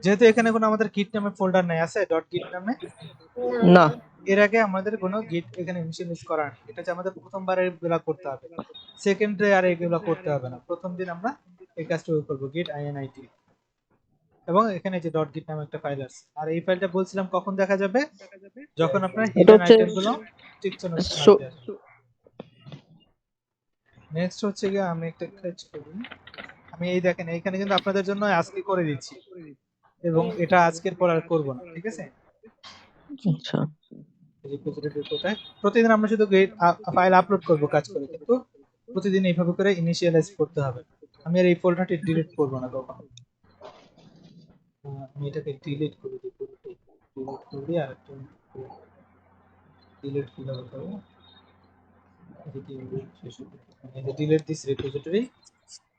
যেহেতু এখানে কোনো আমাদের git নামে ফোল্ডার নাই, আছে .git নামে, না এর আগে আমাদের কোনো গিট এখানে ইনিশিয়ালাইজ করা নেই। এটা হচ্ছে আমাদের প্রথমবারে এগুলা করতে হবে, সেকেন্ডে আর এগুলা করতে হবে না। প্রথম দিন আমরা এই কাজটা করবো git init, এবং এখানে যে .git নামে একটা ফাইল আছে। আর এই ফাইলটা বলছিলাম কখন দেখা যাবে, যখন আপনার এটা হিডেন হচ্ছে আইটেম গুলো টিকচনে শো- নেক্সট হচ্ছে গিয়ে আমি একটা কাজ করি, আমি এই দেখেন এইখানে কিন্তু আপনাদের জন্য আজকে করে দিচ্ছি, এবং এটা আজকের পর আর করবো না, ঠিক আছে। আচ্ছা রিপোজিটরি কোথায়, প্রতিদিন আমরা শুধু ফাইল আপলোড করব কাজ করে, কিন্তু প্রতিদিন এইভাবে করে ইনিশিয়ালাইজ করতে হবে। আমি আর এই ফোল্ডারটি ডিলিট করব না কখনো, আমি এটাকে ডিলিট করে দিই, পুরোটাই ডিলিট করে দিই। আর একটা ডিলিট কিভাবে করব, এদিকে শেষ হবে, আমি ডিলিট দিস রিপোজিটরি,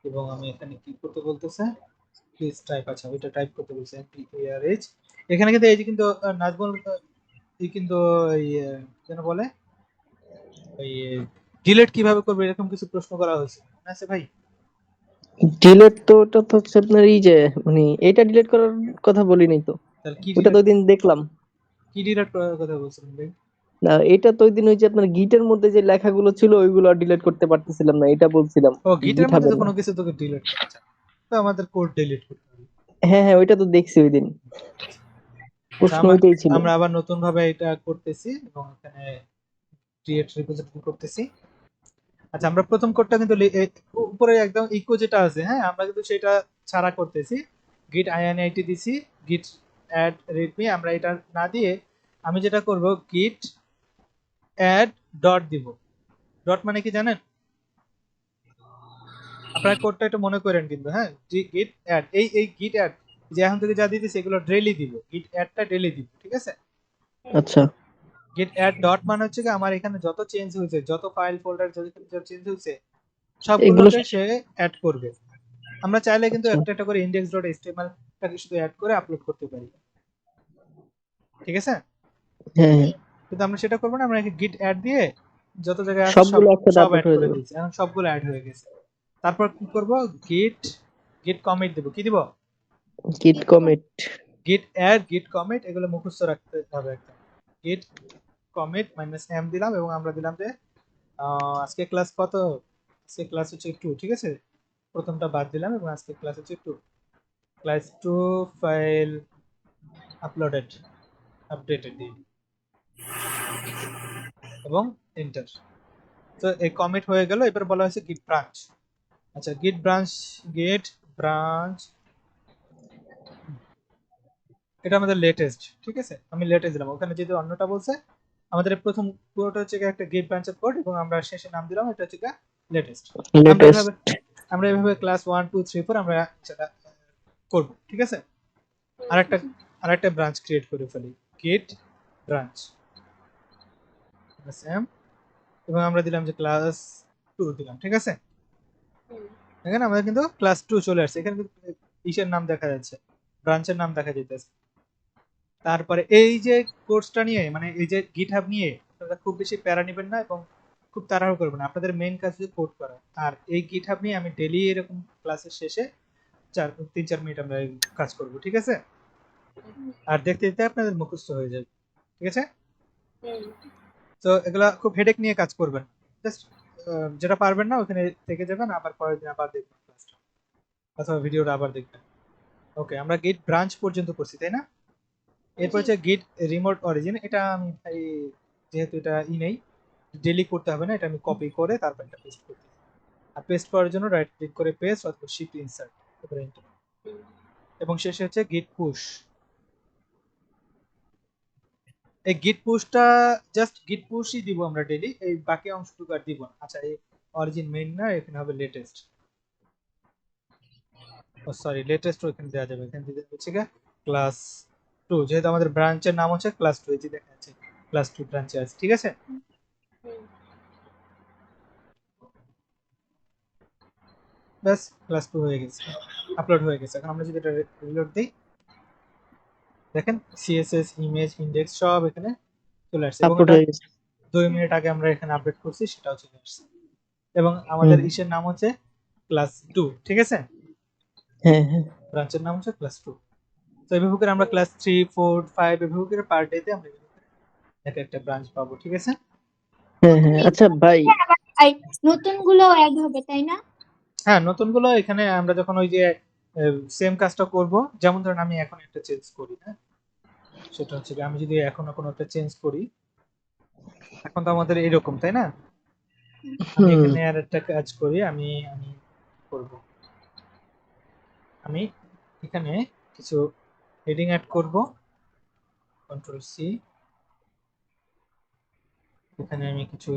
এবং আমি এখানে কি করতে বলতেছে, প্লিজ টাইপ, আচ্ছা ওইটা টাইপ করতে বলছে mparh। এখানে কিন্তু এই যে কিন্তু নাজমুল এই কিন্তু এই যেন বলে ওই ডিলিট কিভাবে করবে এরকম কিছু প্রশ্ন করা হয়েছে, মনে আছে ভাই? ডিলেট তো ওটা তো হচ্ছে আপনার এই যে মানে এটা ডিলিট করার কথা বলি নাই তো, তাহলে কি ওটা তো ডিলিট, ওই দিন দেখলাম। কি ডিলিট করার কথা বলছিলেন ভাই? না এটা তো ওই দিন ওই যে আপনার গিটের মধ্যে যে লেখাগুলো ছিল ওইগুলো ডিলিট করতে পারতেছিলাম না, এটা বলছিলাম। ও গিটের মধ্যে গিটহাবের তো না। কোনো কিছু তোকে ডিলিট করা যায় না। তো আমাদের কোড ডিলিট করতে হবে। হ্যাঁ হ্যাঁ ওইটা তো দেখছি ওই দিন, আচ্ছা, প্রশ্ন ওইটাই ছিল। আমরা আবার নতুন ভাবে এটা করতেছি, এবং এখানে ক্রিয়েট রিপোজিটরি করতেছি। আচ্ছা, আমরা প্রথম কোডটা কিন্তু উপরে একদম ইকো যেটা আছে, হ্যাঁ আমরা কিন্তু সেটা ছাড়া করতেছি। git init দিছি, git add readme আমরা এটা না দিয়ে আমি যেটা করব git add ডট দিব। ডট মানে কি জানেন? আপনার কোডটা একটু মনে করেন কিন্তু, হ্যাঁ git add, এই git add যে এখন থেকে যা দিতেছি এগুলো ডেইলি দিব, git addটা ডেইলি দিব, ঠিক আছে। আচ্ছা git add ডট মানে হচ্ছে কি আমার এখানে যত চেঞ্জ হয়েছে, যত ফাইল ফোল্ডার যত চেঞ্জ হয়েছে এগুলো সবগুলোকে সে অ্যাড করবে। আমরা চাইলে কিন্তু আচ্ছা, একটা একটা করে index.html টাকে শুধু অ্যাড করে আপলোড করতে পারি, ঠিক আছে। হ্যাঁ হ্যাঁ কিন্তু আমরা সেটা করবো না, আমরা git add দিয়ে যত জায়গায় আছে সব সবগুলো একসাথে সব আপলোড অ্যাড হয়ে করে যাবে। দিয়েছি, এখন সবগুলো অ্যাড হয়ে গেছে। তারপর কি করব, git commit দেব, কি দিব, গিট commit git add git commit, এগুলো মুখস্থ রাখতে হবে একদম। git commit -m দিলাম, এবং আমরা দিলাম যে আজকে ক্লাস কত, আজকে ক্লাস হচ্ছে 2, ঠিক আছে। প্রথমটা বাদ দিলাম, এবং আজকে ক্লাস হচ্ছে 2, ক্লাস 2 ফাইল আপলোডেড আপডেটেড দিই, এবং এন্টার। তো এই কমিট হয়ে গেল। এবার বলা হয়েছে গিট ব্রাঞ্চ। আচ্ছা, গিট ব্রাঞ্চ এটা আমাদের লেটেস্ট, ঠিক আছে। আমি লেটেস্ট দিলাম, ওখানে যদি অন্যটা বলছে আমাদের প্রথম পুরোটা হচ্ছে একটা গিট ব্রাঞ্চের কোড, এবং আমরা শেষে নাম দিলাম এটা হচ্ছে লেটেস্ট। লেটেস্ট। আমরা এইভাবে ক্লাস 1 2 3 4 আমরা সেটা করব, ঠিক আছে। আরেকটা ব্রাঞ্চ ক্রিয়েট করে ফেলি, গিট ব্রাঞ্চ সেম, এবং আমরা দিলাম যে ক্লাস 2 দিলাম, ঠিক আছে। এখানে আমাদের কিন্তু ক্লাস 2 চলে আসছে, এখানে কিন্তু ইসের নাম দেখা যাচ্ছে, ব্রাঞ্চের নাম দেখা যাইতেছে। তারপরে এই যে কোর্সটা নিয়ে, মানে এই যে গিটহাব নিয়ে আপনারা খুব বেশি প্যারা নেবেন না, এবং খুব তাড়াহুড়ো করবেন না। আপনাদের মেইন কাজ হচ্ছে কোড করা। আর এই গিটহাব নিয়ে আমি ডেইলি এরকম ক্লাসের শেষে 3-4 মিনিট আমরা কাজ করব, ঠিক আছে। আর দেখতে দেখতে আপনাদের মুখস্থ হয়ে যাবে, ঠিক আছে। তো এগুলা খুব হেডেক নিয়ে কাজ করবেন, জাস্ট যেটা পারবেন না ওখানে থেকে যাবেন, আবার পরের দিন আবার দেখবেন ক্লাসটা, অথবা ভিডিওটা আবার দেখবেন। ওকে, আমরা গিট ব্রাঞ্চ পর্যন্ত করছি, তাই না? এরপর হচ্ছে গিট রিমোট অরিজিন। এটা আমি ভাই যেহেতু এটা নেই, ডেলি করতে হবে না, এটা আমি কপি করে তারপর এটা পেস্ট করতে। আর পেস্ট করার জন্য রাইট ক্লিক করে পেস্ট অথবা শিফট ইনসার্ট, তারপরে এন্টার। এবং শেষে হচ্ছে গিট পুশ। এই গিট পুশটা জাস্ট গিট পুশই দিব আমরা ডেলি, এই বাকি অংশটুকু আর দিব না। আচ্ছা, এই অরিজিন মেইন না, এখানে হবে লেটেস্ট। ও সরি, লেটেস্ট ওখানে দেওয়া যাবে, এখানে দিতে হচ্ছে ক্লাস 2, যেহেতু আমাদের ব্রাঞ্চের নাম হচ্ছে ক্লাস 2, এই যে দেখা যাচ্ছে ক্লাস 2 ব্রাঞ্চে আছে, ঠিক আছে। ব্যাস, ক্লাস 2 হয়ে গেছে, আপলোড হয়ে গেছে। এখন আমরা যদি এটা রিলোড দিই, দেখেন সিএসএস ইমেজ ইন্ডেক্স সব এখানে চলে আসছে, এবং আপলোড এটা হয়ে গেছে। 2 মিনিট আগে আমরা এখানে আপডেট করছি সেটাও চলে আসছে। এবং আমাদের ইসের নাম হচ্ছে ক্লাস 2, ঠিক আছে? হ্যাঁ হ্যাঁ ব্রাঞ্চের নাম হচ্ছে ক্লাস 2। তো এভাবে করে আমরা ক্লাস 3, 4, 5 এভাবে করে পার ডেতে আমরা এক একটা ব্রাঞ্চ পাবো, ঠিক আছে? হ্যাঁ হ্যাঁ আচ্ছা ভাই, নতুন গুলো অ্যাড হবে তাই না? হ্যাঁ, নতুনগুলো এখানে আমরা যখন ওই যে সেম কাজটা করব, যেমন ধরেন আমি এখন একটা চেঞ্জ করি, হ্যাঁ, সেটা হচ্ছে কি আমি যদি এখন কোনো একটা চেঞ্জ করি, এখন তো আমাদের এরকম তাই না? আমি এখানে আর একটা কাজ করি, আমি আমি করব, আমি এখানে কিছু হেডিং অ্যাড করব, কন্ট্রোল সি, এখানে আমি কিছু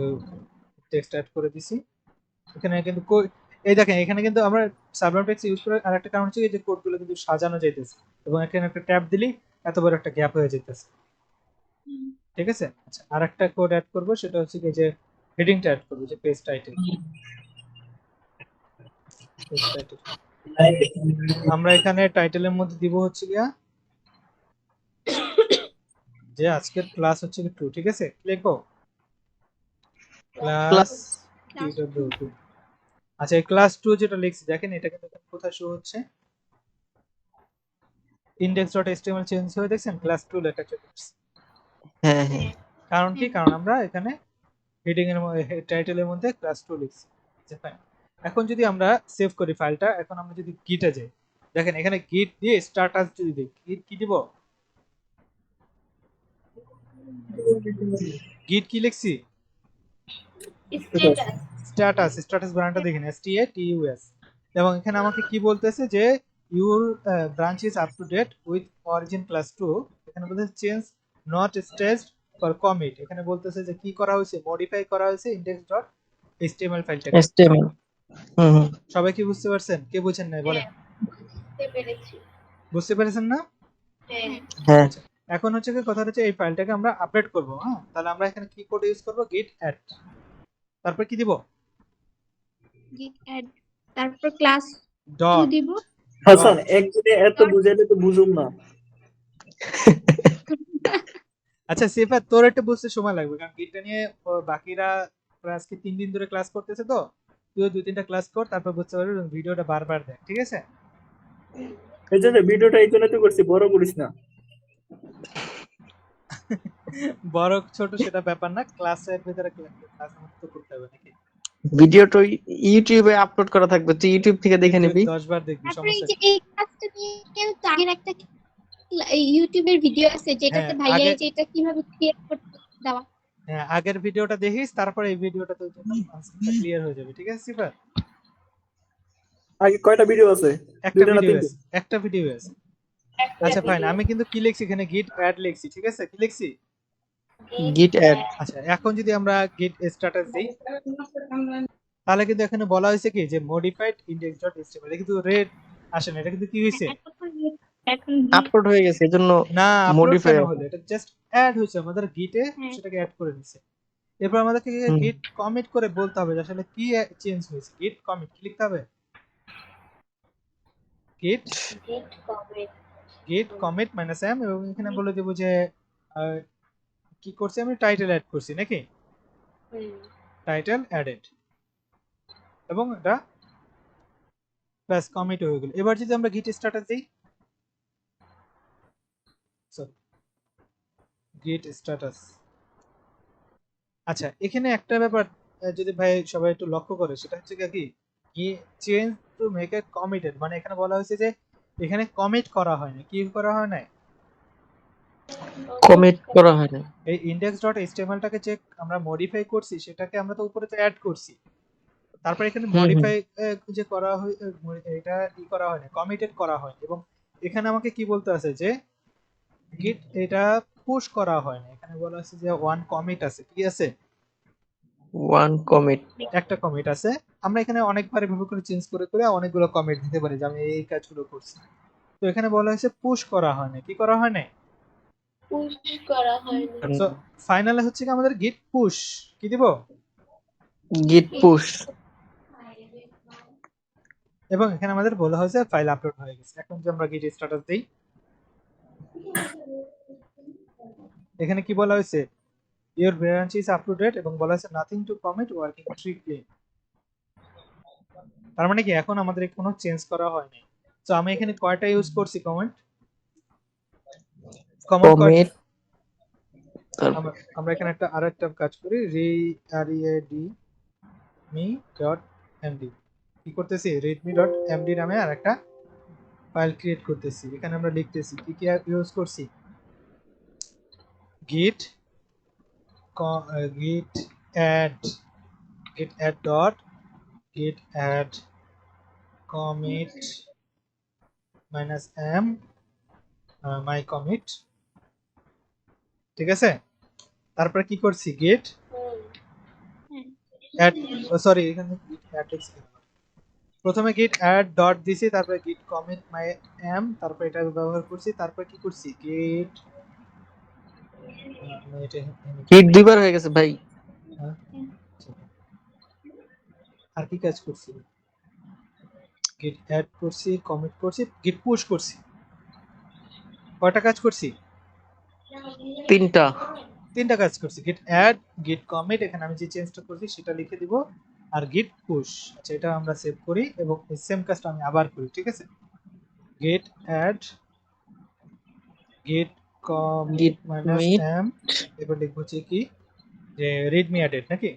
টেক্সট অ্যাড করে দিছি। এখানে কিন্তু এই দেখেন এখানে কিন্তু আমরা সাবলাইম টেক্সট ইউজ করে আরেকটা কারণ হচ্ছে যে কোডগুলো কিন্তু সাজানো যাইতেছে এবং এখানে একটা ট্যাব দিলেই এত বড় একটা গ্যাপ হয়ে যাইতেছে, ঠিক আছে? আচ্ছা, আরেকটা কোড অ্যাড করব, সেটা হচ্ছে কি যে হেডিংটা অ্যাড করব, যে পেজ টাইটেল। আমরা এখানে টাইটেলের মধ্যে দিব হচ্ছে গিয়া যে আজকের ক্লাস হচ্ছে কি 2, ঠিক আছে? লিখবো ক্লাস TW2। আচ্ছা, এই ক্লাস 2 যেটা লিখছি দেখেন এটা কিন্তু কোথায় শো হচ্ছে, index.html চেঞ্জ হয়ে দেখছেন ক্লাস 2 লেখা চলে আসছে। হ্যাঁ হ্যাঁ কারণ কি? কারণ আমরা এখানে হেডিং এর টাইটেলের মধ্যে ক্লাস 2 লিখছি। আচ্ছা ফাইন। এখন যদি আমরা সেভ করি ফাইলটা, এখন আমরা যদি গিটে যাই, দেখেন এখানে গিট দিয়ে স্ট্যাটাস যদি দিই, গিট কি দিব? গিট কি লিখছি? স্ট্যাটাস স্ট্যাটাস বানানটা দেখেন STATUS। এবং এখানে আমাকে কি বলতেছে যে your branch is up to date with origin class 2। এখানে বলতেছে change not staged for commit. এখানে বলতেছে যে কি করা হয়েছে, মডিফাই করা হয়েছে index.html ফাইলটাকে। HTML। সবাই কি বুঝতে পারছেন? কে বুঝেন নাই বলেন? বুঝতে পেরেছেন না? হ্যাঁ আচ্ছা, এখন হচ্ছে কি কথা হচ্ছে এই ফাইলটাকে আমরা আপডেট করব। হ্যাঁ, তাহলে আমরা এখানে কি কোড ইউজ করব? git add, তারপর কি দিব? git add, তারপর ক্লাস 2 ডট দিব। হাসান একদিনে এত বুঝাইলে তো বুঝুম না। আচ্ছা সিফাত, তোর একটু বুঝতে সময় লাগবে, কারণ গিটটা নিয়ে বাকিরা প্রায় আজকে 3 দিন ধরে ক্লাস করতেছে, তো তুইও 2-3টা ক্লাস কর, তারপর বুঝতে পারবি, এবং ভিডিওটা বারবার দেখ, ঠিক আছে? এই জন্য ভিডিওটা এই জন্য তো করছি, বড় করিস না। বড় ছোট সেটা ব্যাপার না, ক্লাসের ভিতরে ক্লাসের মতো তো করতে হবে নাকি? ভিডিও তো ইউটিউবে আপলোড করা থাকবে, তুই ইউটিউব থেকে দেখে তুই নিবি। 10 বার দেখবি, তারপরে এই সমস্যা যে কি? এই ক্লাসটা নিয়ে কিন্তু আগের একটা ইউটিউবের ভিডিও আছে যেটাতে হ্যাঁ, ভাইয়া আগে এই যে এটা কিভাবে ক্রিয়েট করতে দেওয়া। হ্যাঁ, আগের ভিডিওটা দেখিস, তারপর এই ভিডিওটা তোর জন্য কনসেপ্টটা ক্লিয়ার হয়ে যাবে, ঠিক আছে সিফাত? আগে কয়টা ভিডিও আছে? একটা দুইটা না ভিডিও তিনটা? আছে, একটা ভিডিও আছে। আচ্ছা ফাইন, আমি কিন্তু কি লিখছি এখানে? গিট অ্যাড লিখছি, ঠিক আছে? কি লিখছি? গিট অ্যাড। আচ্ছা, এখন যদি আমরা গিট স্ট্যাটাস দিই, তাহলে কিন্তু এখানে বলা হয়েছে কি যে মডিফাইড index.html, এটা কিন্তু রেড আসে না, এটা কিন্তু কি হয়েছে? এখন আপলোড হয়ে গেছে এজন্য না, আপলোড মডিফাই কেন হলো? এটা জাস্ট অ্যাড হয়েছে আমাদের গিটে, হ্যাঁ। সেটাকে অ্যাড করে দিয়েছে। এরপর আমাদেরকে গিট কমিট করে বলতে হবে যে আসলে কি চেঞ্জ হয়েছে। গিট কমিট কি লিখতে হবে? গিট কমিট -m, এবং এখানে বলে দেব যে কি করছি আমি, টাইটেল অ্যাড করছি নাকি? টাইটেল অ্যাডেড, এবং এটা ব্যাস কমিট হয়ে গেল। এবার যদি আমরা গিট স্ট্যাটাস দিই, গিট স্ট্যাটাস, আচ্ছা এখানে একটা ব্যাপার যদি ভাই সবাই একটু লক্ষ্য করে, সেটা হচ্ছে কি change to make it committed, মানে এখানে বলা হয়েছে যে এখানে কমিট করা হয়নি। কি করা হয় না? কমিট করা হয় না। এই index.html টাকে যে আমরা মডিফাই করছি, সেটাকে আমরা তো উপরে তো অ্যাড করছি, তারপর এখানে মডিফাই যে করা হয়, এটা কি করা হয় না, কমিটেড করা হয়। এবং এখানে আমাকে কি বলতে আছে যে গিট এটা পুশ করা হয় না, এখানে বলা আছে যে ওয়ান কমিট আছে। কি আছে? One commit. একটা কমিট আছে। আমরা এখানে অনেকবার এভাবে করে চেঞ্জ করে করে অনেকগুলো কমিট দিতে পারি যে আমি এই কাজগুলো করছি। তো এখানে বলা হয়েছে পুশ করা হয় না। কি করা হয় না? পুশ করা হয় না। সো ফাইনালে হচ্ছে কি আমাদের গিট পুশ কি দিব? গিট পুশ। এবং এখানে আমাদের বলা হয়েছে ফাইল আপলোড হয়ে গেছে। এখন যদি আমরা গিট স্ট্যাটাস দেই, এখানে কি বলা হয়েছে? Your branch is up to date এবং বলা আছে nothing to commit working tree clean. তার মানে কি এখন আমাদের কোনো চেঞ্জ করা হয়নি। তো আমি এখানে কয়টা ইউজ করছি কমেন্ট কয়টা কমিট আমরা এখানে আরেকটা কাজ করি readme.md কি করতেছি readme.md নামে আরেকটা ফাইল ক্রিয়েট করতেছি। এখানে আমরা লিখতেছি কি কি ইউজ করছি git add dot git add commit -m my commit, ঠিক আছে। তারপরে কি করছি git add সরি এখানে git add লিখছি কেন? প্রথমে git add dot দিছি, তারপরে git commit my m, তারপরে এটা ব্যবহার করছি, তারপরে কি করছি git হিট দুইবার হয়ে গেছে ভাই। আর কি কাজ করছি git add করছি, commit করছি, git push করছি। কয়টা কাজ করছি? তিনটা কাজ করছি। git add git commit, এখানে আমি যে চেঞ্জটা করছি সেটা লিখে দিব, আর git push। আচ্ছা এটা আমরা সেভ করি এবং এই সেম কাজটা আমি আবার করি, ঠিক আছে। git add git commit -m, এবার লিখবো হচ্ছে কি যে readme added নাকি,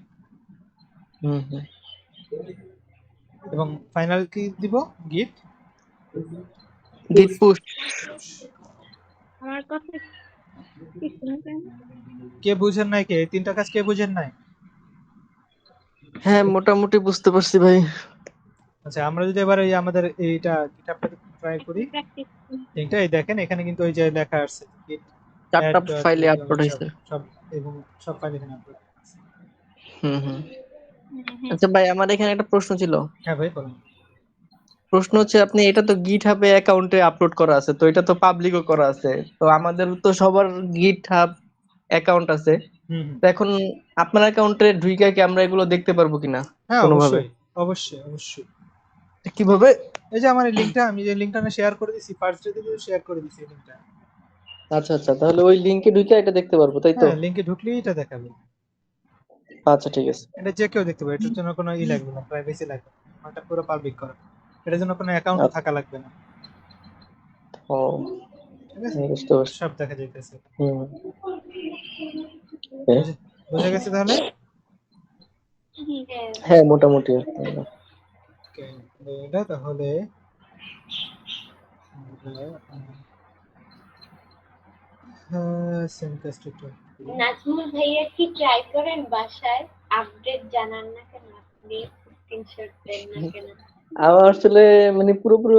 এবং ফাইনাল কি দিব git পুশ। আমার কথা কি শুনছেন? কে বুঝেন নাই? কে এই তিনটা কাজ কে বুঝেন নাই? হ্যাঁ মোটামুটি বুঝতে পারছি ভাই। আচ্ছা আমরা যদি এবার এই আমাদের এইটা কিতাবটা ট্রাই করি, প্র্যাকটিস এইটা এই দেখেন এখানে কিন্তু ওই যে লেখা আছে git চারটা add dot ফাইলে git আপলোড commit হয়েছে। সব এবং সব ফাইল এখানে আপলোড। আচ্ছা ভাই আমার এখানে একটা প্রশ্ন ছিল। হ্যাঁ ভাই বলুন। প্রশ্ন হচ্ছে আপনি এটা তো গিটহাবে অ্যাকাউন্টে আপলোড করা আছে, তো এটা তো পাবলিকও করা আছে, তো আমাদের তো সবার গিটহাব অ্যাকাউন্ট আছে, তো এখন আপনার অ্যাকাউন্টে ঢুইকা কি আমরা এগুলো দেখতে পারবো কিনা হ্যাঁ কোনোভাবে? অবশ্যই অবশ্যই। কিভাবে? এই যে আমার এই লিংকটা, আমি যে লিংকটা শেয়ার করে দিছি ফার্স্ট ডে থেকে শেয়ার করে দিছি লিংকটা। আচ্ছা আচ্ছা, তাহলে ওই লিংকে ঢুকে এটা দেখতে পারবো তাই তো? হ্যাঁ লিংকে ঢুকলেই এটা দেখাবে। আচ্ছা ঠিক আছে। এটা যে কেউ দেখতে পারে, এটার জন্য কোনো লাগবে না, প্রাইভেসি লাগবে না, এটা পুরো পাবলিক করা, এটার জন্য কোনো অ্যাকাউন্ট থাকা লাগবে না। ও ঠিক আছে, বুঝতে পারছি। সব দেখা যাইতেছে। হ্যাঁ। বুঝে গেছে তাহলে? হ্যাঁ মোটামুটি। ওকে এটা তাহলে সেম কাজটা নাজমুল ভাইয়া কি ট্রাই করেন বাসায়? আপডেট জানান না কেন? আপনি স্ক্রিনশট দেন না কেন? আমার আসলে মানে পুরোপুরি